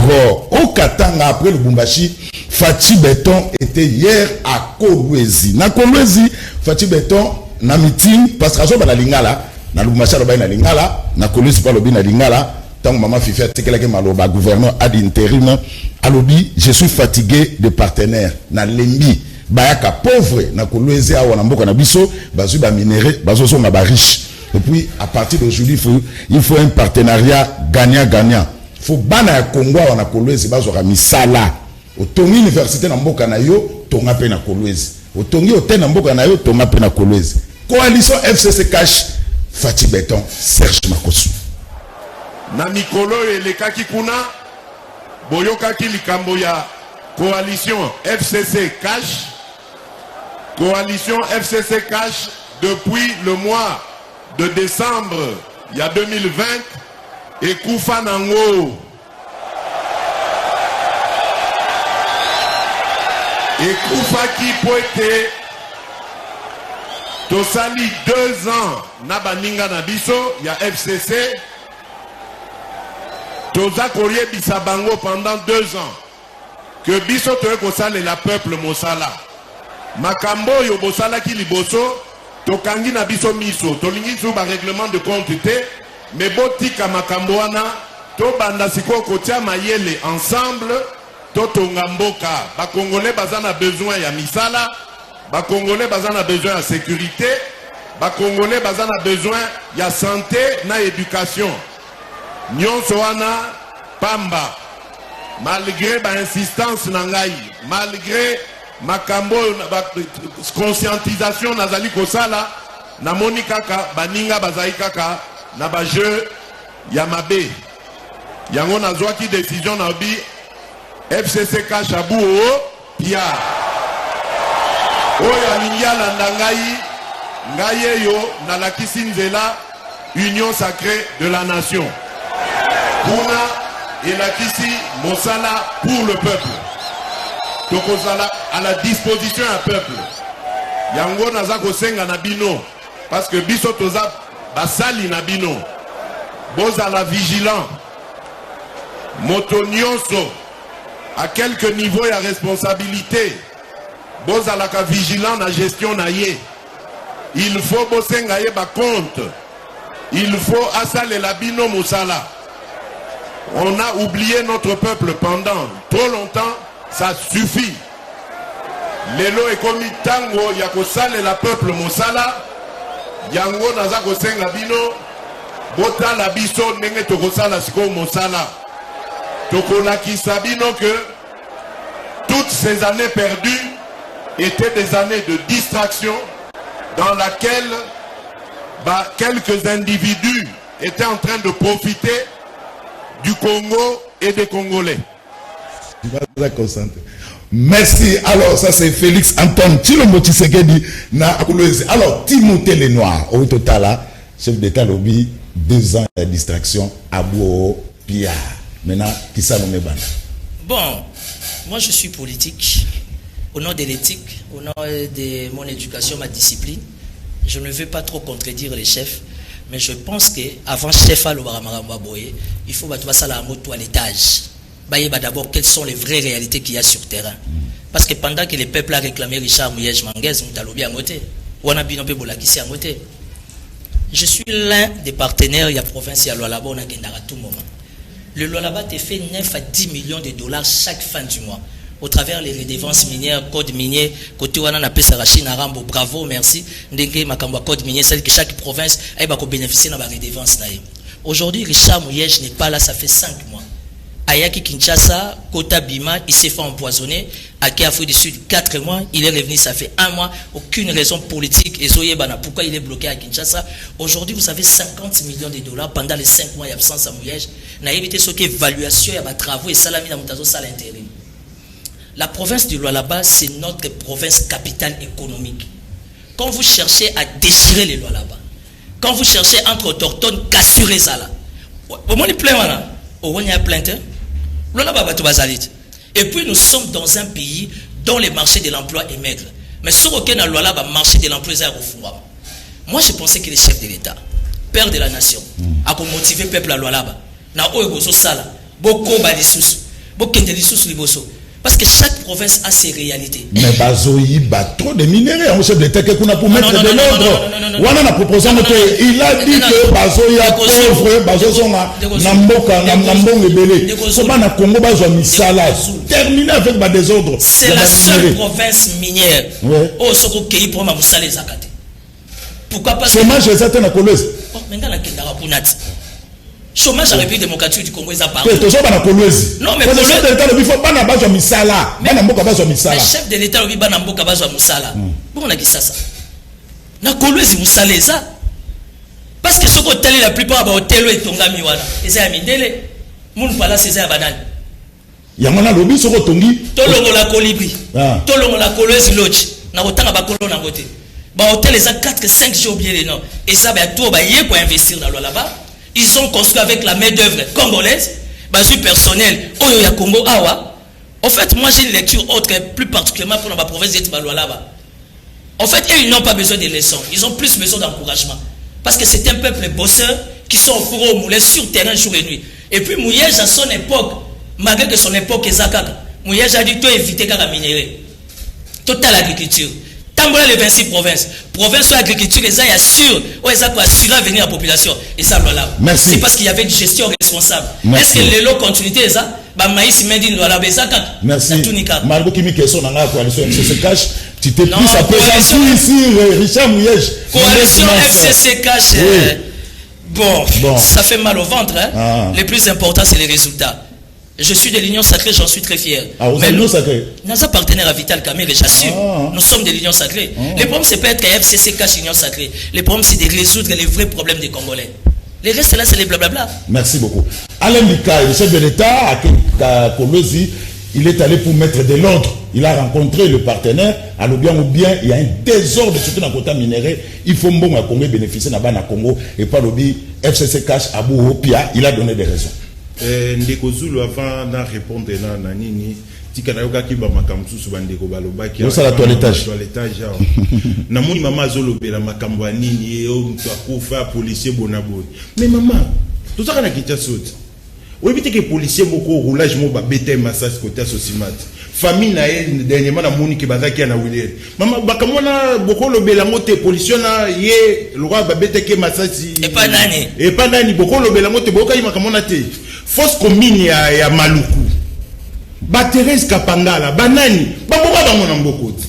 au Katanga après le Bumbashi. Fatih Béton était hier à Kolwezi. Na Kolwezi, Fatih Béton na meeting parce que na lingala na Lubumbashi aloba na lingala na Kolwezi pas lobi na lingala tant maman fifi atekela ke maloba gouverneur ad intérim alobi je suis fatigué de partenaires na lembi bayaka pauvre na Kolwezi awa na mboka na biso bazui ba minéraux bazozo na ba riche et puis à partir d'aujourd'hui il faut un partenariat gagnant-gagnant. Faut bana ya Congo na Kolwezi bazoka misala otongi université na mboka na yo tonga pe na Kolwezi otongi hôtel na mboka na yo tonga pe na Kolwezi. Coalition FCC Cash Fatih Béton Serge Makosu na mikolo elekaki kuna boyokaki likambo ya coalition FCC Cash. Coalition FCC Cash depuis le mois de décembre il y a 2020 ekufa nango ekufaki po ete tosali 2 ans na baninga na biso ya FCC toza koyebisa bango pendant 2 ans que biso toye kosalela peuple mosala makambo oyo bosalaki liboso tokangi na biso miso tolingi su ba règlement de compte te mais botika makambo wana tobanda sikoyo kotia mayele ensemble totonga mboka bakongolais baza na besoin ya misala bakongolais baza na besoin ya sécurité bakongolais baza na besoin ya santé na éducation nyonso wana pamba malgré ba insistance na ngai malgré makambo conscientisation nazali kosala namoni kaka baninga bazali kaka na ba jeu ya mabe yango nazwaki décision na bi FCC Kashabu o pia oyo alingi alanda ngai eyo nalakisi nzela union sacrée de la nation kuna elakisi mosala pour le peuple tokozala à la disposition ya peuple yango naza kosenga na bino parce que biso toza basali na bino bozala vigilant moto nyonso à quelque niveau ya responsabilité bozalaka vigilant na gestion na ye il faut bosenga ye ba compte il faut asalela bino mosala on a oublié notre peuple pendant trop longtemps ça suffit lelo ekomi tango ya kosalela peuple mosala yango naza kosenga bino botala biso ndenge tokosala sikoyo mosala tokolakisa bino que toutes ces années perdues étaient des années de distraction dans laquelle quelques individus étaient en train de profiter du Congo et des Congolais. Merci. Alors, ça c'est Félix Antoine Tshilombo Tshisekedi na Kolwezi. Alors, Timothée Lenoir, au total, chef d'État lobby, 2 ans de distraction, Abou Pia. Maintenant, qui ça nous met ban? Bon, moi je suis politique. Au nom de l'éthique, au nom de mon éducation, ma discipline, je ne veux pas trop contredire les chefs, mais je pense qu'avant chef à Boye, il faut battre la moto à l'étage. D'abord, quelles sont les vraies réalités qu'il y a sur terrain. Parce que pendant que les peuples a réclamé Richard Mouyej Manguez, je suis l'un des partenaires de la province de Lualaba, on a à tout moment. Le Lualaba te fait 9 à 10 millions de dollars chaque fin du mois. Au travers les redevances minières, code minier, côté wana na pesa Rachid Narambo, bravo, merci. Ndenge makamba code minier, c'est que chaque province a bénéficié de la redevance. Aujourd'hui, Richard Mouyej n'est pas là, ça fait 5 mois. Ayaki Kinshasa, Kota Bima, il s'est fait empoisonner. Aki Afrique du Sud, 4 mois, il est revenu, ça fait 1 mois. Aucune raison politique. Et Zoyebana, pourquoi il est bloqué à Kinshasa? Aujourd'hui, vous avez 50 millions de dollars pendant les 5 mois d'absence à Mouyej. N'a évité ce qu'évaluation, il y a des travaux et salami dans Moutazo, ça l'intérim. La province du Lualaba, c'est notre province capitale économique. Quand vous cherchez à déchirer les Lualaba, quand vous cherchez entre autochtones, cassurer ça là. Au moins, il plein là. Au moins, il y a plainte. Et puis nous sommes dans un pays dont le marché de l'emploi est maigre. Mais sur aucun marché de l'emploi est refoué. Moi je pensais que le chef de l'État, père de la nation, a motivé le peuple à Lualaba. Na oeboso sala, boko balisous, bokende lisous liboso. Parce que chaque province a ses réalités. Mais Bazoï bat trop de minéraux. On chef de l'État pour mettre de l'ordre. On a proposé, il a dit que Bazoï a pauvre, Bazoï a Namboka, Nambong et Belé. Comment na Congo Bazoï misala. Terminé avec le désordre. C'est la seule province minière. Oh, ce qu'on cueille pour Mamoussa les Zakate. Pourquoi pas? Chômage est certain à Kolwezi. Oh, maintenant la Kendara Pounati. Chômage à la République démocratique du Congo, ils ont parlé. Non, mais le chef de l'État, il faut pas n'avoir misala. Mais chef de l'État, il faut pas n'avoir misala. Pourquoi on a dit ça? Na Kolwezi Moussala ça. Parce que ce qu'on t'a la plupart de l'hôtel et Tonga Miwana. Et c'est à Mindele. Moun Pala, c'est à Banane. Yamana Lobi, ce qu'on tongi. Tolongo la Colibri. Tolongo la Kolwezi Lodge. Na Otanga Bakolo na côté. Ba hôtel, les a 4-5 jours oublié les noms. Et ça, bah, tout, bah, y est pour investir dans là-bas. ils ont construit avec la main-d'œuvre congolaise, base personnel, Oyo ya Congo Awa. En fait, moi j'ai une lecture autre, plus particulièrement pour la province d'Etbaloualaba. En fait, ils n'ont pas besoin de leçons, ils ont plus besoin d'encouragement. Parce que c'est un peuple bosseur qui sont au four au moulin sur terrain jour et nuit. Et puis Mouyej à son époque, malgré que son époque est Zakaka, Mouyej a dit tout éviter qu'à minérer. Total agriculture. Tambola les 26 provinces. Province où l'agriculture, les a assurent, où ils ont assuré à venir à la population. Et ça, voilà. Merci. C'est parce qu'il y avait une gestion responsable. Merci. Est-ce que les lots continuité, ça? Maïs, Mendine, merci. Margot Kimi, question dans la coalition FCC Cash. Tu t'es plus à coalition ici, Richard Mouyej. Coalition FCC Cash. Bon, ça fait mal au ventre. Hein. Le plus important, c'est les résultats. Je suis de l'Union Sacrée, j'en suis très fier. Ah, vous êtes l'Union Sacrée? Nous sommes partenaires à Vital Kamerhe, j'assure. Nous sommes de l'Union Sacrée. Le problème, c'est pas être FCC Cash, Union Sacrée. Le problème, c'est de résoudre les vrais problèmes des Congolais. Les restes là, c'est les blablabla. Merci beaucoup. Alain Mika, le chef de l'État, à Kolosi, il est allé pour mettre de l'ordre. Il a rencontré le partenaire. Alors bien ou bien, il y a un désordre, surtout dans le côté minéré. Il faut bon à Congo bénéficier de Congo et pas le FCC Cash à Bouhopia. Il a donné des raisons. Ndeko Zulu avant de répondre à Nini, tikanayoka ki ba makamsu su bandeko baloba ki ça la toilettage na moni mama zolobela makambo ya nini o mtu akufa policier bonaboy mais maman tout ça kana kitya soti o éviter que policier moko roulage mo ba bete massage côté Sosimat famille na elle dernièrement na moni ke bazaki na wilere maman bakamona boko lobela ngote policier na ye le roi ba bete ke massage et pas nani boko lobela ngote boka yi makamona te fausse commune ya Maluku ba Thérèse Kapangala banani baboka bango na mbokoti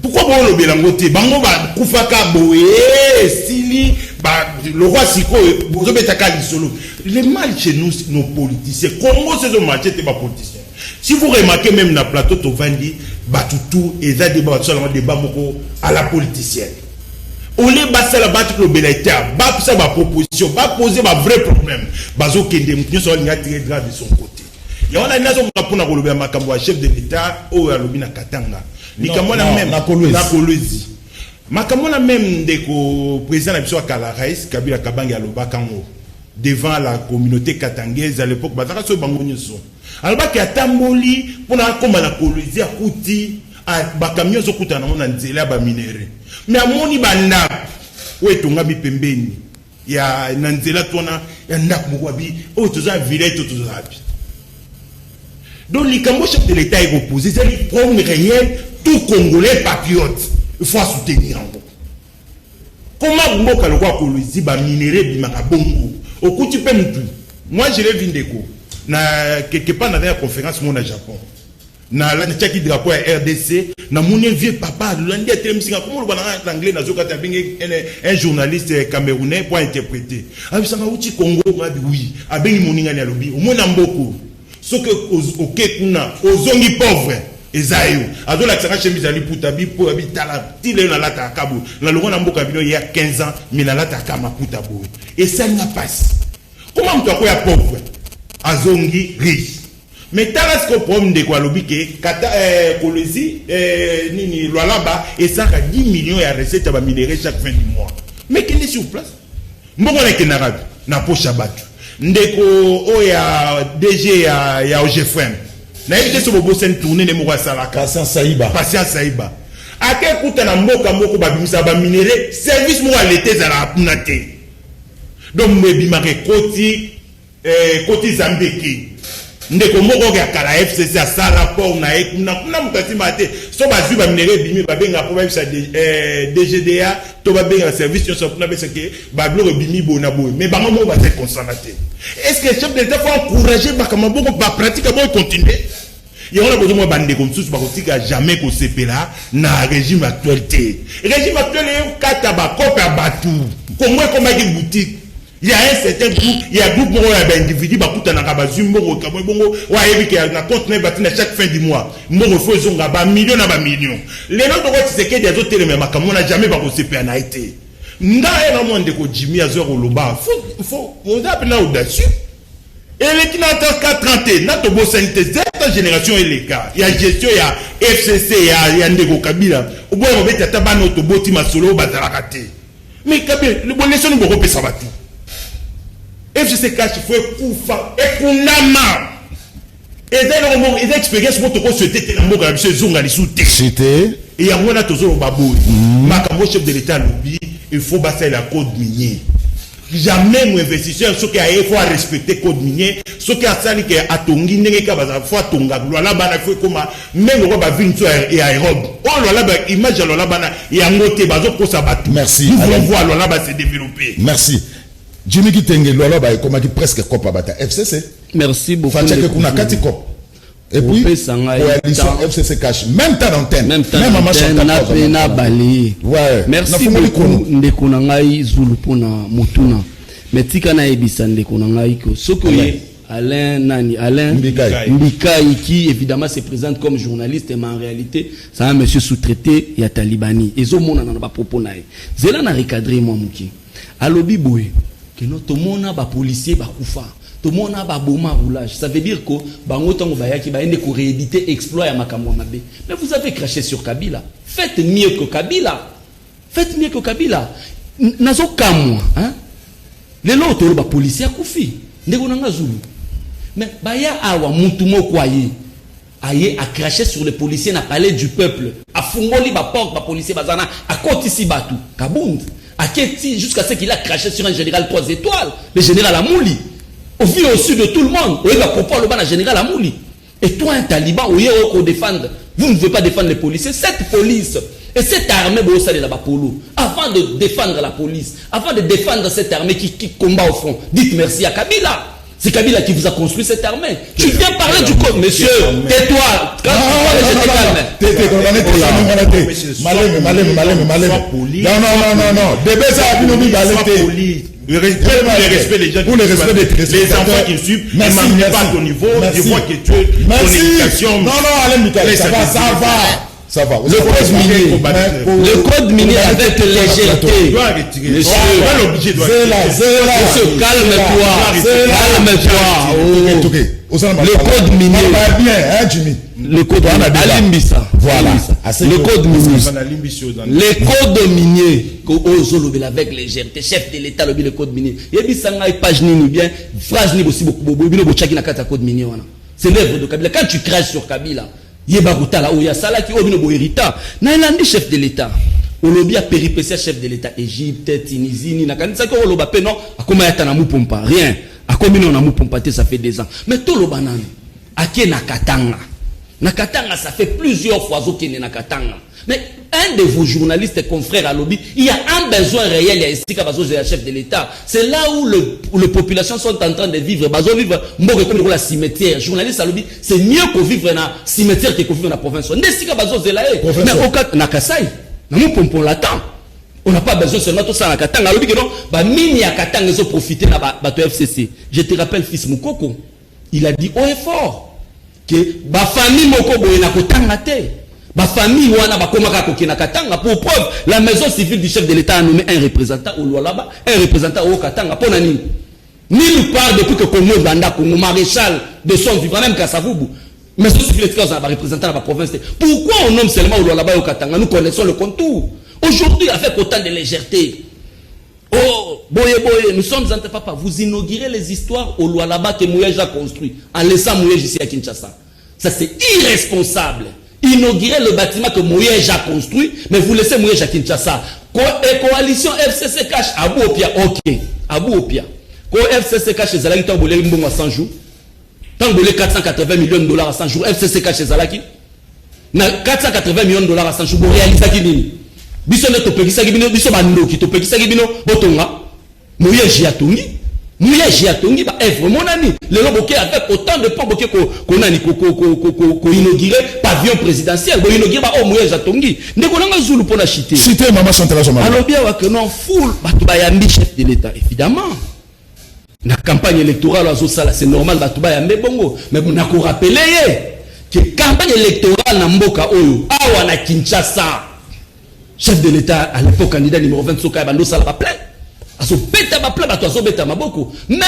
pourquoi ba lobela ngote bango ba kufaka boye sili ba le roi siko bozo betaka lisolo le mal chez nous nos politiciens Congo c'est un marché te ba politiciens si vous remarquez même na plateau to vandi batutu eza débat sur le débat moko à la politicienne. On les basse la battre le bénétaire, bas ça ma proposition, bas poser ma vrai problème. Bazo kende nous sommes tirer grave de son côté. Il y a une nation pour na koloba makambo chef de l'État au alobi na Katanga. Likamona même na Kolwezi. Makambo na même ndeko président na biso Kala Rais Kabila Kabange aloba kango devant la communauté katangaise à l'époque bazaka so bango nyoso. Alors ki atamboli pona komba na Kolwezi akuti ba camion zo kutana na nzela ba minere. Mais amoni banda wetonga bipembeni ya nanzela tona ya ndako mokwabi o toza village toza bi donc likambo chef de l'État est opposé c'est le problème réel tout Congolais patriote il faut soutenir en comment mboka le kwa Kolwezi ba minéré bimaka bongo okuti pe mutu moi je l'ai vu ndeko na quelque part dans la conférence mon au Japon na la tchaki drapeau ya RDC na mon vieux papa l'andi telemsinga comme le anglais na zokata bingi un journaliste camerounais pour interpréter abisanga uti Congo ngabi oui abengi moninga ni alobi au mona mboko soke oke kuna ozongi pauvre ezayo azola tsaka chemise ali puta bi po abitala tile na lata kabu na longo na mboka bino ya 15 ans mina lata kama puta boy et ça n'a pas comment mtu akoya pauvre azongi riche. Mais t'as ce problème de quoi l'obike kata Kolwezi nini Lualaba et ça a 10 millions de recettes à minérer chaque fin du mois. Mais qui est sur place? Mbongo na kenarabi na pocha batu. Ndeko o ya DG ya OGFM. Na éviter ce bobo sen tourner ne mwa salaka Patience Saïba. Ake kuta na mboka moko ba bimisa ba minérer service mo l'été za la punate. Donc mbe bimare koti Zambeki. Ndeko moko ya kala FCC ça rapport na ekuna kuna mukati mate so bazu ba minere bimi ba benga po ba bisa DGDA to ba benga service so kuna besa ke ba blo bimi bona boy mais bango mo ba se constater est-ce que chef de l'État faut encourager ba kama boko ba pratique ba continuer il y a besoin de bande comme tous ba kotika jamais ko sepela na régime actualité régime actuel est kata ba kopa batu comment ki boutique. Il y a un certain groupe, il y a un groupe d'individus qui ont un bongo, na compte na chaque fin du mois. Mongo faisons ba millions na ba millions. Les autres c'est que des autres mais on n'a jamais pas se faire na été. Nda era mo ndeko Jimmy Azor Oloba. Faut on a appelé audacieux. Et les qui n'attendent 430 na to bo santé cette génération est les cas. Il y a gestion il y a FCC il y a ndeko Kabila. Au bout on va tabano to boti masolo bazalakate. Mais Kabila le bon leçon beaucoup pesa batu. FCC cash faut kufa et kunama et d'ailleurs ils expérience pour te consulter la mboka monsieur Zonga li soute Cité et ya ngona tozo baboy makambo chef de l'état lobby il faut basser la code minier jamais mon investisseur ce qui a il faut respecter code minier ce qui a sali que atongi ndenge ka baza faut tonga lola bana faut comme même ko ba vinto et aérobe oh lola ba image lola bana ya ngote bazo ko sabatu merci nous voulons voir lola ba se développer merci Jimmy Kitenge lola ba comme qui presque copa bata FCC merci beaucoup Fatia que kuna kati cop et puis coalition FCC cash même temps d'antenne même antenne na bali ouais merci beaucoup ndeko na ngai Zulu pona mutuna metika na ebisa ndeko na ngai ko soko ye Alain Mbikai qui évidemment se présente comme journaliste mais en réalité c'est un monsieur sous-traité ya Talibani ezo mona na ba propos nae zela na recadrer moi muki alobi boy que notre mona ba policier ba kufa tout le monde a un bon roulage. Ça veut dire que vous rééditer exploit à Makamwa Mabe. Mais vous avez craché sur Kabila. Faites mieux que Kabila. Faites mieux que Kabila. Nazo kamwa, hein? Les autres, les policiers à Koufi. Ndegonanga Zulu. Mais baya awa mutumo kwaye. Aye a craché sur les policiers na palais du peuple. A fungoli ba porte ba policier bazana a kotisi batu. Kabound. A keti jusqu'à ce qu'il a craché sur un général 3 étoiles, le général Amouli. Au vu au sud de tout le monde, il va comprendre le ban général Amouli. Et toi, un taliban, vous ne voulez pas défendre les policiers. Cette police et cette armée, avant de défendre la police, avant de défendre cette armée qui combat au front, dites merci à Kabila. C'est Kabila qui vous a construit cette armée. Tu viens parler du code, monsieur. Tais-toi. Quand tu le respect des gens qui les enfants qui suivent, ne m'amenez pas à ton niveau, je vois que tu es ton éducation. Non, Alain Mikael, ça va. Le code minier avec légèreté. Monsieur, calme-toi. Le code minier. Bien, Jimmy. Le code Alimbisa. Voilà. Le code minier. Le code minier. Avec légèreté. Chef de l'État, le code minier. Il y a une page ni bien, phrase ni aussi beaucoup. Code minier. C'est l'œuvre de Kabila. Quand tu craches sur Kabila, Yebaruta là où il y a ça là qui obino boirita. Nailandi chef de l'État. Olobi a péripétie chef de l'État. Égypte, Tunisie, na kanisa ko oloba pe non. Akoma yata na mupompa. Rien. Akomi non na mupompa te ça fait 2 ans. Mais to loba nani. Ake na Katanga. Na Katanga ça fait plusieurs fois okene na Katanga. Mais un de vos journalistes et confrères à lobby, il y a un besoin réel, il y a ici le chef de l'État. C'est là où les populations sont en train de vivre. Bazo vivre, moi comme la cimetière. Journaliste à lobby, c'est mieux que vivre dans cimetière que vivre dans la province. Nesika bazo zelae. Mais au cas na Kasai, na mu pompon l'attend. On n'a pas besoin seulement tout ça na Katanga. Lobby que non, ba mini ya Katanga ils ont profité na bato FCC. Je te rappelle fils Mukoko, il a dit haut et fort que ba famille moko boye na kotanga te. Ma famille wana bakomaka kokena Katanga pour preuve la maison civile du chef de l'État a nommé un représentant au Lualaba, un représentant au Katanga pour nani. Nulle part depuis que Congo Banda Congo maréchal de son vivant même Kassavubu. Maison civile est un représentant de la province. Pourquoi on nomme seulement au Lualaba et au Katanga? Nous connaissons le contour. Aujourd'hui avec autant de légèreté. Oh, boye, nous sommes en papa, vous inaugurez les histoires au Lualaba que Mouyej a construit en laissant Mouyej ici à Kinshasa. Ça c'est irresponsable. Inaugurer le bâtiment que Mouyej a construit, mais vous laissez Mouyej à Kinshasa. Coalition FCC cash à Boupia, ok. À Boupia. FCC cash chez Zalaki, tant que vous à 100 jours. Tant que vous 480 millions de dollars à 100 jours, FCC cash chez Zalaki. 480 millions de dollars à 100 jours, vous réalisez ça qui dit. Biso ne topeki sa gibino, biso bando qui topeki sa gibino, botonga. Mouyej a tongi. Mouyej a tongi, bah, vraiment nani. Le loboké avec autant de pommes qu'on a inauguré pavillon présidentiel. Qu'on inauguré, bah, oh, Mouyej a tongi. N'est-ce qu'on a Zulu pour la chiter. Cité, maman Chantal Azomani. Alors, bien, que non, full, bah, tu vas y chef de l'État, évidemment. La campagne électorale, c'est normal, bah, tu vas y bongo. Mais vous n'avez pas rappelé, que campagne électorale, n'a mboka oyo, awa na Kinshasa. Chef de l'État, à l'époque, candidat numéro 20, Soka, Bando Salaba plein. Aso beta ba plein, bato beta maboko. Mais,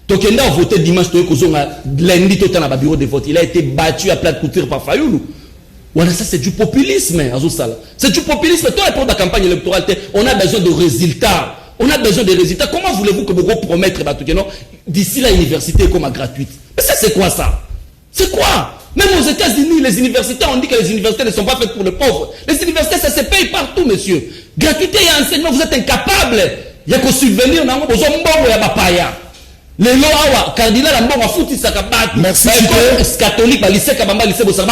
Tokenda a voté dimanche, lundi, tout dans le bureau de vote. Il a été battu à plat de couture par Fayoulou. Voilà, ça c'est du populisme, Azo Sala. C'est du populisme. Toi, pour la campagne électorale, on a besoin de résultats. On a besoin de résultats. Comment voulez-vous que vous promettre d'ici la université comme gratuite? Mais ça, c'est quoi ça? C'est quoi? Même aux États-Unis, les universités, on dit que les universités ne sont pas faites pour les pauvres. Les universités, ça se paye partout, monsieur. Gratuité et enseignement, vous êtes incapable. Il y a que subvenir, il y a les lois, cardinal, merci. Catholique, lycée, lycée, vous à $300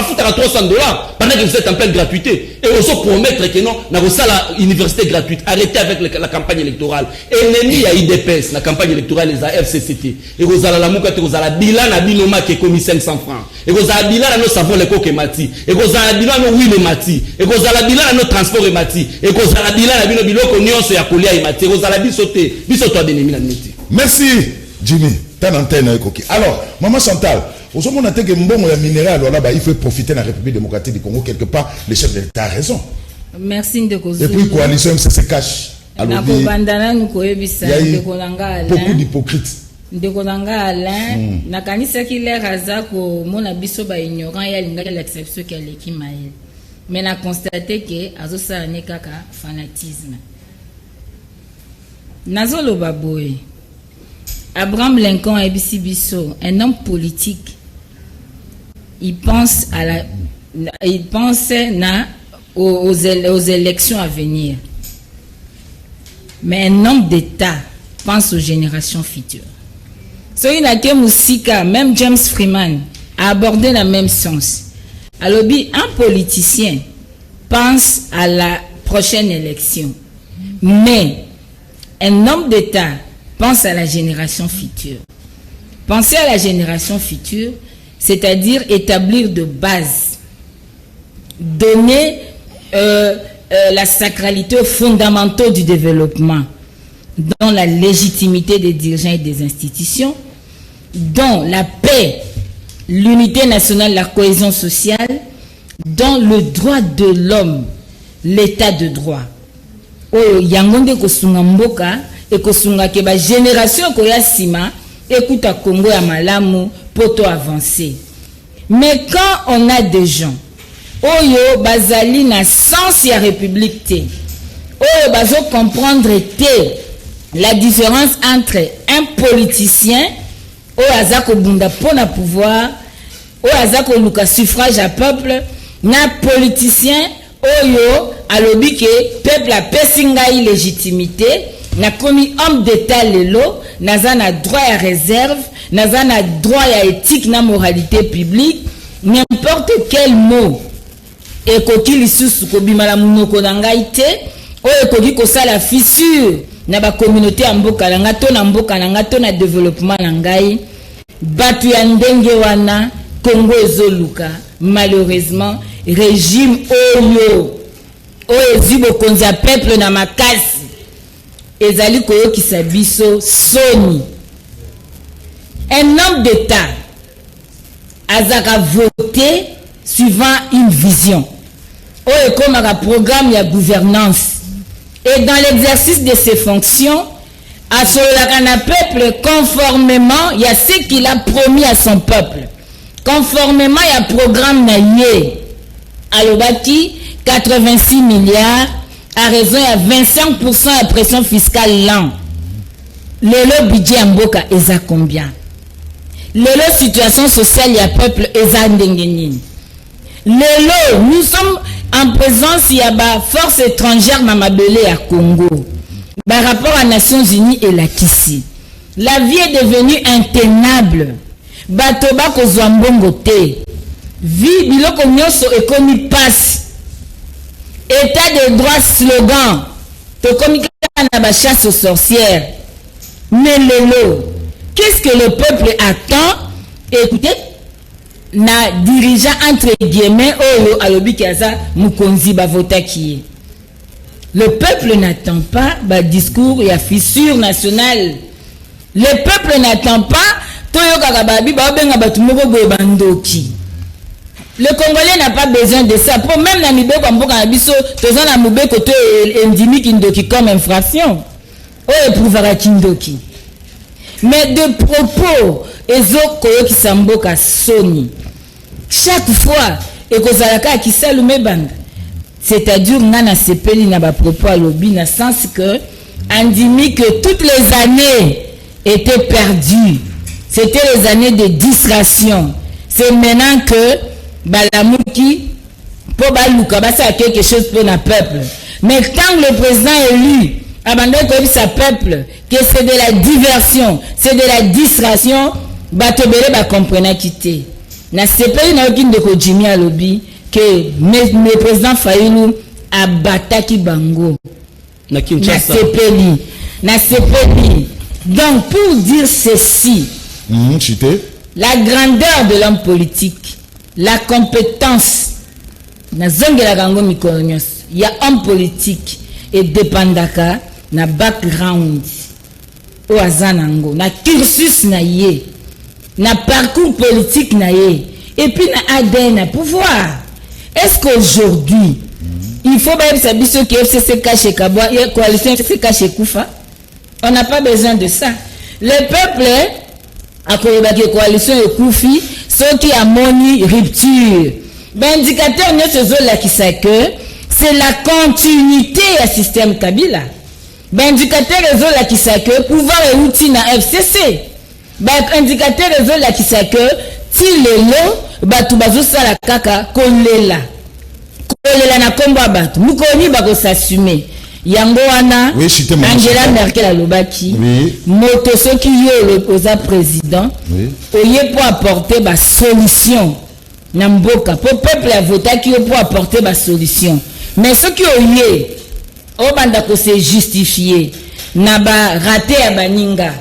pendant que vous êtes en pleine gratuité. Et vous promettre que non, nous avons la université gratuite. Arrêtez avec la campagne électorale. Ennemi à IDPS, la campagne électorale, les FCCT. Et vous avez la mouka, vous avez la bilan à binoma qui est commis 500 francs. Et vous avez la bilan à nos savons les coques et mati. Et vous avez la bilan à nos huiles et mati. Et vous avez la bilan à nos transports et mati. Et vous avez la bilan à nos biloko nyonso ya kolia et mati. Et vous avez la bisoté. Bisoto à dénémi la miti. Merci. Jimmy, t'as antenne avec Koki. Alors, Maman Chantal, aujourd'hui, on a dit que mbongo ya minéral, alors là, il faut profiter de la République démocratique du Congo quelque part. Le chef de l'État a raison. Merci Ndeko. Et puis, coalition MCC cache. Il y a beaucoup d'hypocrites. Ndeko nanga Alain, nakanisa ki l'air azako mona biso ba ignorant ya linga l'exception qui aleki mael. Mais na constaté que azosa ne kaka fanatisme. Nazolo baboy. Abraham Lincoln et Bisso, un homme politique, il pense aux élections à venir. Mais un homme d'État pense aux générations futures. Même James Freeman a abordé le même sens. Alors, un politicien pense à la prochaine élection. Mais un homme d'État pense à la génération future. Penser à la génération future, c'est-à-dire établir de base, donner la sacralité aux fondamentaux du développement, dans la légitimité des dirigeants et des institutions, dans la paix, l'unité nationale, la cohésion sociale, dans le droit de l'homme, l'état de droit. Oh, yangonde kosunga mboka et kosunga ke ba génération ko ya sima écoute à Congo ya malamu poto avancer. Mais quand on a des gens oyo bazali na sens ya république te, oyo bazo comprendre te la différence entre un politicien oyo azako bunda pona pouvoir, oyo azako luka suffrage à peuple, na politicien oyo alobi ke peuple a pesingai légitimité, na komi homme d'état lelo, naza na droit à réserve, naza na droit à éthique na moralité publique, n'importe quel mot ekoki lisusu kobima la munoko na ngai te, oyo ekoki kosala fissure na ba communauté ya mboka na nga to na mboka na nga to na développement na ngai, batu ya ndenge wana Congo ezoluka malheureusement régime oyo zibo konza peuple na makasi ezali koyokisa biso soni. Un homme d'État azaka voté suivant une vision oyo comme un programme ya gouvernance, et dans l'exercice de ses fonctions asololaka na peuple conformément à ce qu'il a promis à son peuple, conformément à programme na ye alobaki 86 milliards à raison à 25% de pression fiscale l'an. Le budget mboka eza combien? Le situation sociale ya peuple eza ndenge nini? Nous sommes en présence ya ba force étrangère na mabele ya Congo. Par rapport à Nations Unies et la Kisi, la vie est devenue intenable. Bato ba kozwa mbongo te. Vie biloko nyonso ekomi passe. État de droit slogan. To komi na ba chasse aux sorcières. Mais qu'est-ce que le peuple attend? Écoutez, na dirigeant entre guillemets oyo alobi kaza mukonzi ba votaki. Le peuple n'attend pas ba discours et fissure nationale. Le peuple n'attend pas toyoka babi ba benga batu moko boye bandoki. Le Congolais n'a pas besoin de ça. Pour même na mibeko mboka na biso toza na mibeko to endimi kindoki comme infraction. O éprouvera kindoki. Mais de propos ezoko yoki samboka soni. Chaque fois ekozalaka kisalume banda. C'est-à-dire nana sepeli na ba propos à lobby na sens que Andimi que toutes les années étaient perdues. C'était les années de distraction. C'est maintenant que Balamouki, pour Balouka, ça a quelque chose pour le peuple. Mais quand le président est élu, abandonne comme sa peuple, que c'est de la diversion, c'est de la distraction, Batobele va comprendre quitter. Na sepeli na aucune de Kojimi à lobby que le président Fayoulou a bataki bango. Na sepeli. Donc pour dire ceci, la grandeur de l'homme politique, la compétence, na zongela gango mikoronyos, il y a homme politique et dépendaka na background o azanango, na cursus na ye, na parcours politique na ye, et puis na ADN na pouvoir. Est-ce qu'aujourd'hui il faut même savoir ce que FCC cache Kabwa, et coalition FCC cache Koufa? On n'a pas besoin de ça. Le peuple a la coalition et Koufi, ceux qui a moni rupture. Ben indicateur ne se zone là qui sait que c'est la continuité à système Kabila. Ben indicateur réseau là qui sait que pouvoir et outil na FCC. Ben indicateur réseau là qui sait que ti lelo batu bazo sala kaka kolela. Kolela na komba batu. Mukoni bako s'assumer. Yango wana Angela Merkel alobaki moto soki yo oza président oye pour apporter ba solution na mboka pour peuple a voté qui pour apporter ba solution mais ce qui oye o banda ko se justifier na ba raté ya baninga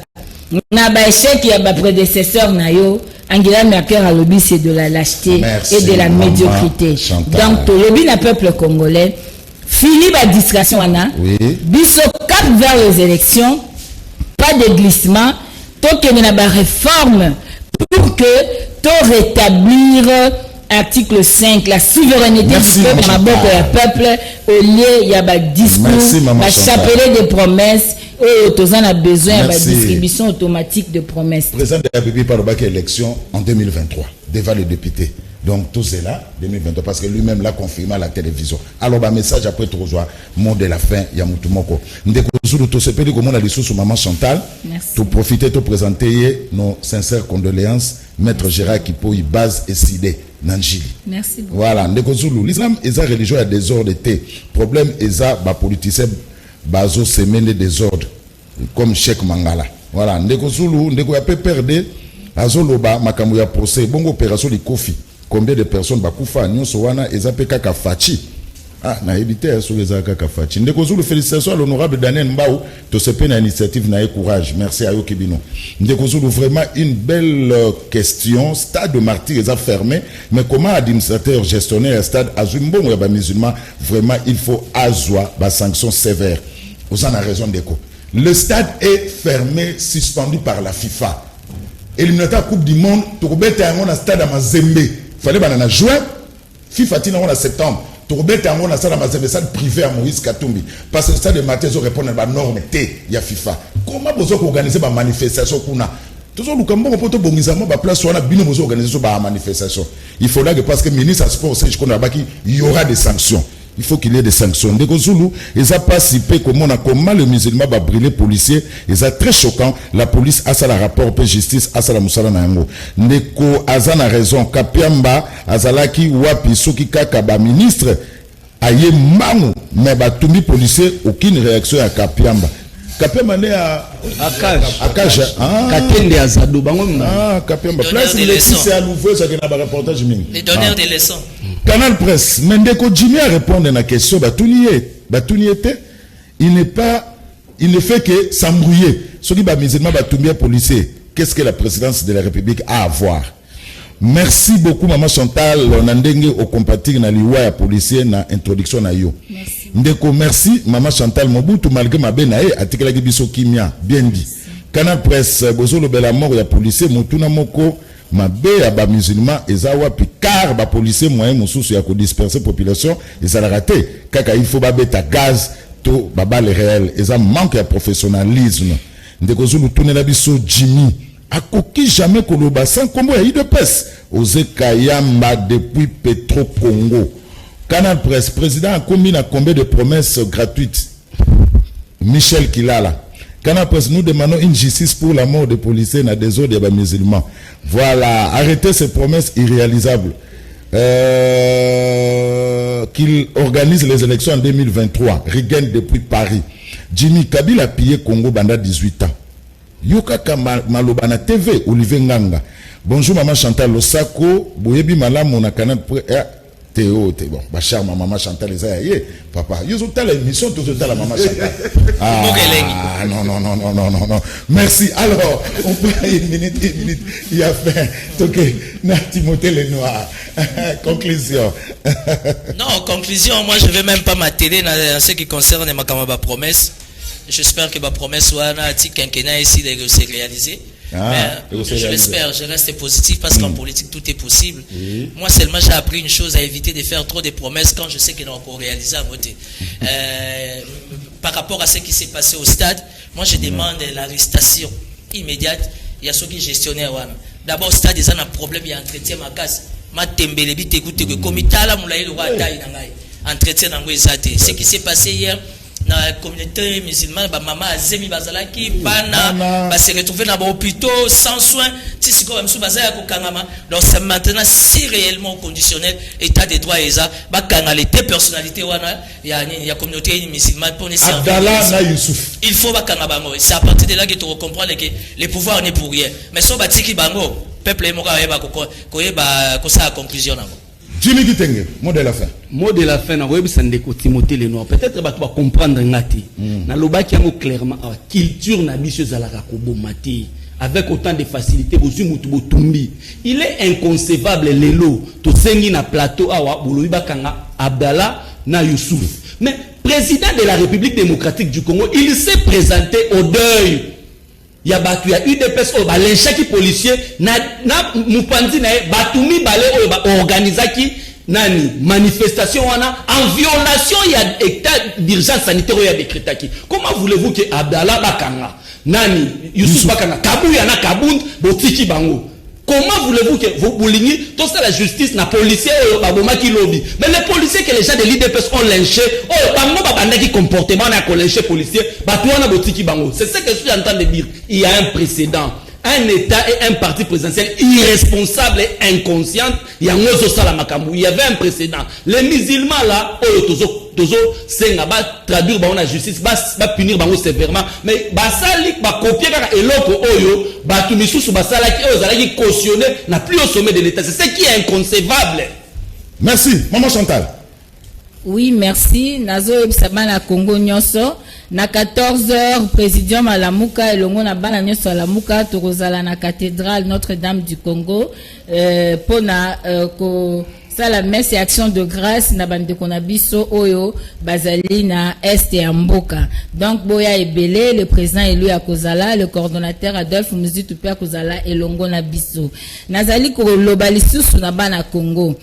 na ba échec ya ba prédécesseur na yo Angela Merkel alobi c'est de la lâcheté et de la médiocrité. Donc to lobi na peuple congolais fini la distraction, biso cap vers les élections, pas de glissement, tant qu'il y a une réforme pour que tout rétablir article 5, la souveraineté du peuple, le peuple, au lieu il y a un discours, un chapelet de promesses, tous en a besoin de distribution automatique de promesses. Président de la République par le élection en 2023, devant les députés. Donc tout c'est là, 2023, parce que lui-même l'a confirmé à la télévision. Alors, message après tout, mot de la fin, Yamoutoumoko. Ndeko Zulu, tout ce pays, comme on a dit sous maman Chantal, pour profiter, pour présenter nos sincères condoléances, Maître Gérard Kipo, base et Sidé, Nanjili. Merci beaucoup. Voilà, Ndeko Zulu, l'islam est un religieux à désordre. Problème est ça, politicien, bazo semer les désordres, comme Cheikh Mangala. Voilà, Ndeko Zulu, Ndeko Yapé perdé, Azoloba, Makamouya procès, bongo opération de Kofi. Combien de personnes bakufa nyonso wana ezape kaka fachi na éviter sur les kaka fachi ndeko zulu félicitations à l'honorable Daniel Mbao to se pena initiative na courage merci à Yokibino ndeko zulu vraiment une belle question stade de martyr est fermé mais comment administrateur gestionnaire stade azumbongo ya ba musulman vraiment il faut azwa ba sanction sévère vous en a raison ndeko le stade est fermé suspendu par la FIFA éliminatoire coupe du monde to kobeta yango na stade à Mazembe fallait banana juin FIFA tina en septembre to beta en salle amazembe privé à Moïse Katumbi parce que le stade de Mathieu répond à la norme T ya FIFA comment vous organiser ba manifestation kuna toujours le cambo poto bongizamo ba place wana bino vous organiser ba manifestation il faudra que parce que ministre sport c'est je connais baki il y aura des sanctions. Il faut qu'il y ait des sanctions. Ndeko Zulu, ils ont participé comment le musulman va brûler policier. Ils sont très choquant. La police a ça la rapport pour justice a ça la musala na yango. Ndeko Azana raison. Kapiamba Azalaki wapi soki kaka ba ministre aye mangu mais ba tumbi policier aucune réaction à Kapiamba. Kapiamba né à Akaja. Katende Azado bango. Kapiamba. Place il est à l'ouvrir ça que na ba reportage ming. Les donneurs des leçons. Canal Presse, Mendeko Jimmy a répondu à la question, il ne fait que s'embrouiller. Ce qui va musulman policier, qu'est-ce que la présidence de la République a à voir? Merci beaucoup, Maman Chantal, on a au compatir na liwa ya policier na introduction na yo. Merci. Ndeko, merci, Maman Chantal Mobutu, malgré ma benae, atikela gibiso kimia, bien dit. Canal Presse, bozo lo bela mort ya policier, mutuna moko, mabe ya ba musulman ezawa pi car ba policier moyen mosusu ya ko disperser population ezala raté kaka il faut ba beta gaz to ba balle réel eza manque ya professionnalisme ndeko zulu tunela biso Jimmy akoki jamais koloba sans kombo ya IDPS Ose Kayamba depuis Petro Congo. Canal Presse président a commis na combien de promesses gratuites Michel Kilala. Nous demandons une justice pour la mort des policiers dans des ordres des musulmans. Voilà, arrêtez ces promesses irréalisables. Qu'il organise les élections en 2023. Regain depuis Paris. Jimmy Kabila pillé Congo banda 18 ans. Yokaka Malobana TV, Olivier Nganga. Bonjour maman Chantal Losako. Boyebi malam on a canal Théo, bon, Bachar, ma maman Chantal, les aïe, papa, ils ont telle émission, tout le temps la maman Chantal. Ah, non. Merci. Alors, on peut une minute, il y a fait. Ok, Timothée Lenoir. Conclusion. Non, conclusion, moi je ne vais même pas m'atteler dans ce qui concerne ma promesse. J'espère que ma promesse soit un quinquennat ici de se réaliser. Je l'espère, je reste positif parce qu'en politique tout est possible. Moi seulement j'ai appris une chose, à éviter de faire trop de promesses quand je sais qu'ils n'ont pas réalisé à voter. Par rapport à ce qui s'est passé au stade, moi je demande l'arrestation immédiate. Il y a ceux qui gestionnaient. D'abord au stade, ils ont un problème, il y a entretien ma casse. Ma tembelebi t'écoute que comme Itala moulaï le roi taille entretien dans ce qui s'est passé hier. Dans la communauté musulmane, maman Azemi Bazalaki, Bana, se retrouver dans l'hôpital sans soins. Si c'est comme ça, donc c'est maintenant si réellement conditionnel, état des droits et ça, les deux personnalités, il y a une communauté musulmane pour les servir. Il faut que c'est à partir de là que tu comprends que les pouvoirs n'est pour rien. Mais si on batiki bango, peuple est mort à ça conclusion. Jimmy Kitenge, mot de la fin. Mot de la fin, Timothée Lenoir. Peut-être que tu vas comprendre clairement la culture avec autant de facilité. Il est inconcevable lelo to sengi na plateau awa Abdallah na Youssouf. Mais président de la République démocratique du Congo, il s'est présenté au deuil. Il y a UDPS au balenchaki policier na mupanzi na batumi bale o organisaki nani manifestation wana en violation il y a état d'urgence sanitaire il y a décrétaki. Comment voulez-vous que Abdallah bakanga nani Youssouf bakanga kabuya na kabund botiki bango? Comment voulez-vous que vous boulignez tout ça la justice na policier babomaki lobby? Mais les policiers que les gens de l'IDPS ont lynché, bango babandaki comportement na ko lyncher policier, batouana botiki bango. C'est ce que je suis en train de dire. Il y a un précédent. Un État et un parti présidentiel irresponsable et inconscient. Il y a avait un précédent. Les musulmans là, tozo senga ba traduire ba la justice ba punir bango sévèrement, mais ba sali ba copier kaka eloko oyo ba tumisusu ba sala ki ozala ki cautionner n'a plus au sommet de l'État. C'est ce qui est inconcevable. Merci maman Chantal. Oui, merci. Nazo Ebsabana Congo Nyoso. Na 14h, président Malamuka et Longo na bana Nyoso Alamuka, Torozala na cathédrale Notre-Dame du Congo, pona ko sala messe et action de grâce na bande konabiso oyo bazali na est et Mboka. Donc Boya Ebele, le président élu à Kozala, le coordonnateur Adolphe Muzitu Pia Kozala et Longo na biso. Nazali ko lobalisu na bana Congo.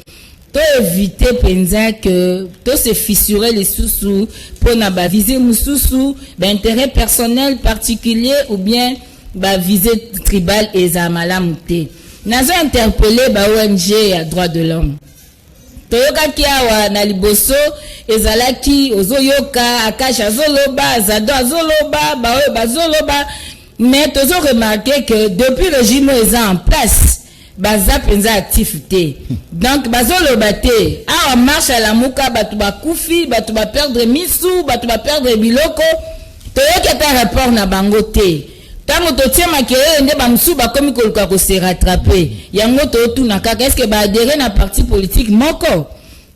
To éviter penza que to se fissurer les sous pour na ba viser mususu d'intérêt personnel particulier ou bien ba viser tribal et zamala muté. Nazo interpeller ba ONG à droit de l'homme. Toyoka kiawa na liboso ezalaki ozoyoka akasha zoloba zado zoloba ba oyo bazoloba, mais tozo remarquer que depuis le régime est en place baza penza activité. Donc bazolo baté a marche à la muka batu ba kufi batu ba perdre misu batu ba perdre biloko toyoka ta rapport na bangote tango to tie makere nde ba msu ba komi koluka ko se rattraper yango to tuna kaka est-ce que ba adhérer na parti politique moko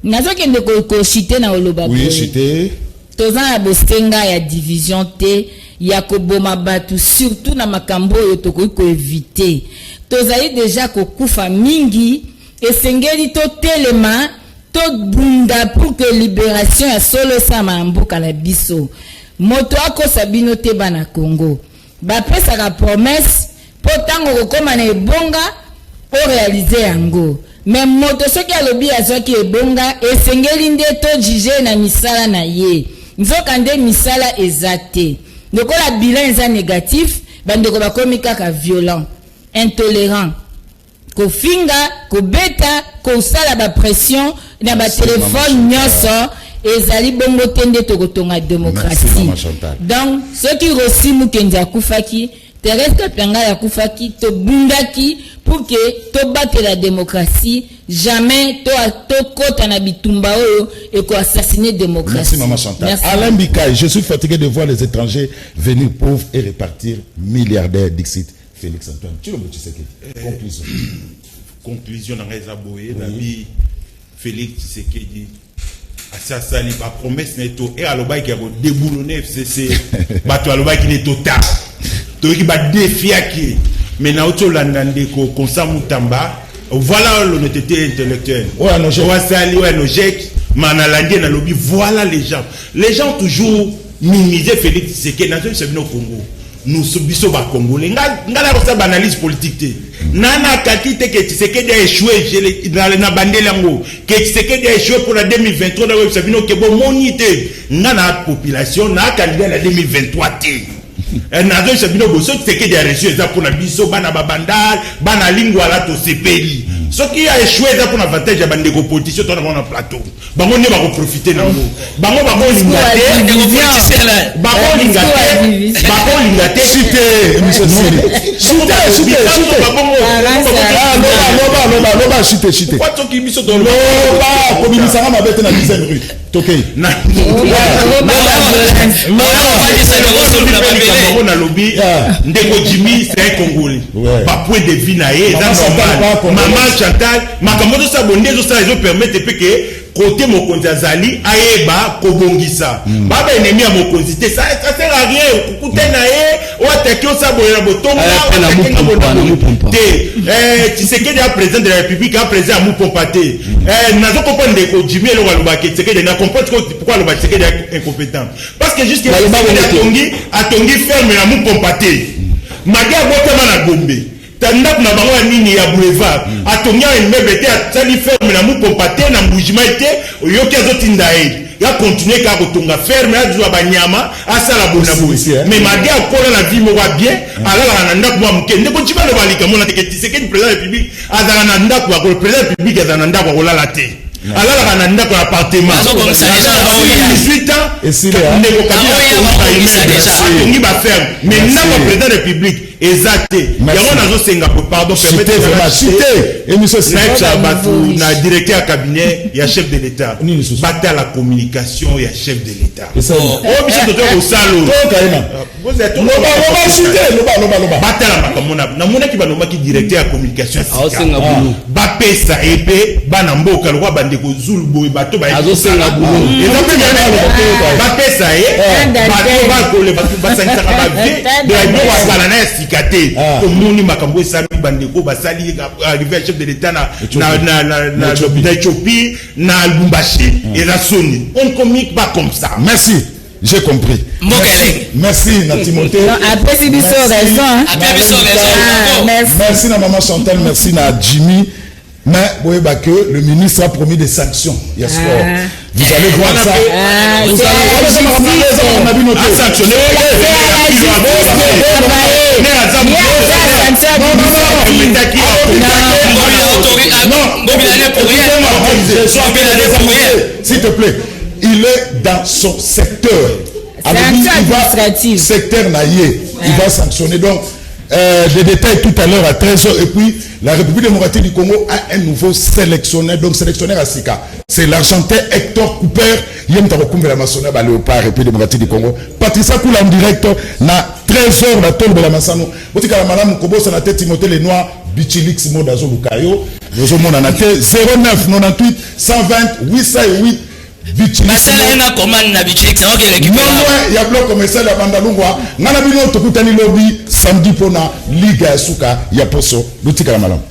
nazo kende ko chiter na oloba oui chiter tozana bostenga ya division te ya ko boma batu surtout na makambo yo to ko éviter. Tozali déjà kokufa mingi esengeli to telema to bunda pour que libération ya solo sama mboka la biso moto ako sabino te bana Congo ba pesa ka promesse potango kokoma na ebonga o réaliser yango mais moto soki alobi azoki ebonga esengeli nde to juger na misala na ye nzoka nde misala ezate lokola bilan eza négatif bandeko bakomi kaka violent intolérant ko finga ko beta ko sala ba pression na ba téléphone nyoso ezali bongo tende tokotonga démocratie. Donc ceux qui aussi mukenza akufaki Thérèse Kapanga yakufaki to bundaki pour que to battre la démocratie, jamais to kota na bitumba oyo et ko assassiner démocratie. Merci maman Chantal. Merci. Alain Bikaï, je suis fatigué de voir les étrangers venir pauvres et repartir milliardaires, dixit Félix Antoine. Tu le veux, tu sais que conclusion. Conclusion dans les aboyés, l'ami Félix Tshisekedi a sali ba promesse neto et aloba qui a déboulonné FCC bato aloba qui n'est total to qui ba défier qui mais na auto landande ko konsa mutamba voilà l'honnêteté intellectuelle ouais no je sali ouais no jek manalandi na lobby voilà les gens toujours minimiser Félix Tshisekedi na c'est au Congo nous subissons ba Congolais ngala ko sa analyse politique té nana katite que Tshisekedi a échoué na bandela ngo que Tshisekedi a échoué pour la 2023 na web sabino que bon monité nana population na candidat na 2023 té na zo sabino bo so Tshisekedi a reçu ça pour na biso bana babandal bana lingwa la to sepeli ce qui a échoué ça pour avantage ya bande ko politicien to na plateau bango ne ba ko profiter na ngo bango lingate bango lingate cité monsieur cité loba cité quoi to ki biso do loba ko bimisanga mabete na 10e rue tokei na na lobby ndeko Jimmy c'est un Congolais pas point de vie na ye maman Chantal makambo to sa bonde zo sa zo permettre pe que côté mokonzi azali ayeba kobongisa baba ennemi ya mokonzi te ça sert à rien kukutena ye o attaquer o sa boya botonga te Tshisekedi a président de la République a président Mupompa te nazo comprendre ndeko Jimmy lo baloba ke Tshisekedi na comprendre pourquoi le Tshisekedi est incompétent parce que jusqu'à atongi ferme na Mupompa te maga botama na Gombe tandap na bango nini ya boulevard atongia immeuble te atali ferme na Mupompa te na mbujima te oyoki azotinda ye ya continuer ka kotonga ferme ya zwa banyama asala bona boye mais maga akola na vie moko bien alala na ndako mwa muke ndeko chiba lo balika mona te Tshisekedi président de la République azala na ndako ya ko président de la République azala na ndako kolala te alala na ndako appartement 18 ans et si ndeko kabila atongi ba ferme mais ndako président de la République exacté yango nazo senga pardon permettez moi citer émission na directeur à cabinet ya chef de l'état bata la communication ya chef de l'état oh biso to salo vous êtes loba bata la makamona na mona ki banoma ki directeur à communication ba pesa épée bana mboka lo bande ko zulu boy bato ba azo senga bulu ba pesa bato ba ko le bato ba sanga ba vie de la bio wasala na sikate moni makambo esami bandeko basali arrivé chef de l'état na Éthiopie na Lubumbashi et la Sony on communique pas comme ça. Merci, j'ai compris. Merci na Timothée. Après c'est biso raison. Merci na maman Chantal, merci na Jimmy. Mais oui, bah que le ministre a promis des sanctions hier soir. Vous allez voir ça. Vous allez voir ça. Sanctionner. S'il te plaît, il est dans son secteur. Administratif. Secteur naïe. Il va sanctionner. Donc, des détails tout à l'heure à 13h. Et puis, la République démocratique du Congo a un nouveau sélectionneur. Donc, sélectionneur à Sika. C'est l'Argentin Hector Cooper. Yem Tarokumbe la Massona, Léopard, République démocratique du Congo. Patricia Koula en direct, na 13h, la tombe de la Massano. Botika la Madame Kobo, ça n'a été Timothée les Noirs, Bichilix, Modazo Lukayo. Nous avons en 09 98 120 808. Masala na commande na Bichilix, ça va que l'équipe. Non, il y a bloc commercial à Bandalungwa. Nana bino tokutani lobby samedi pona Liga Suka ya poso. Botika la Madame.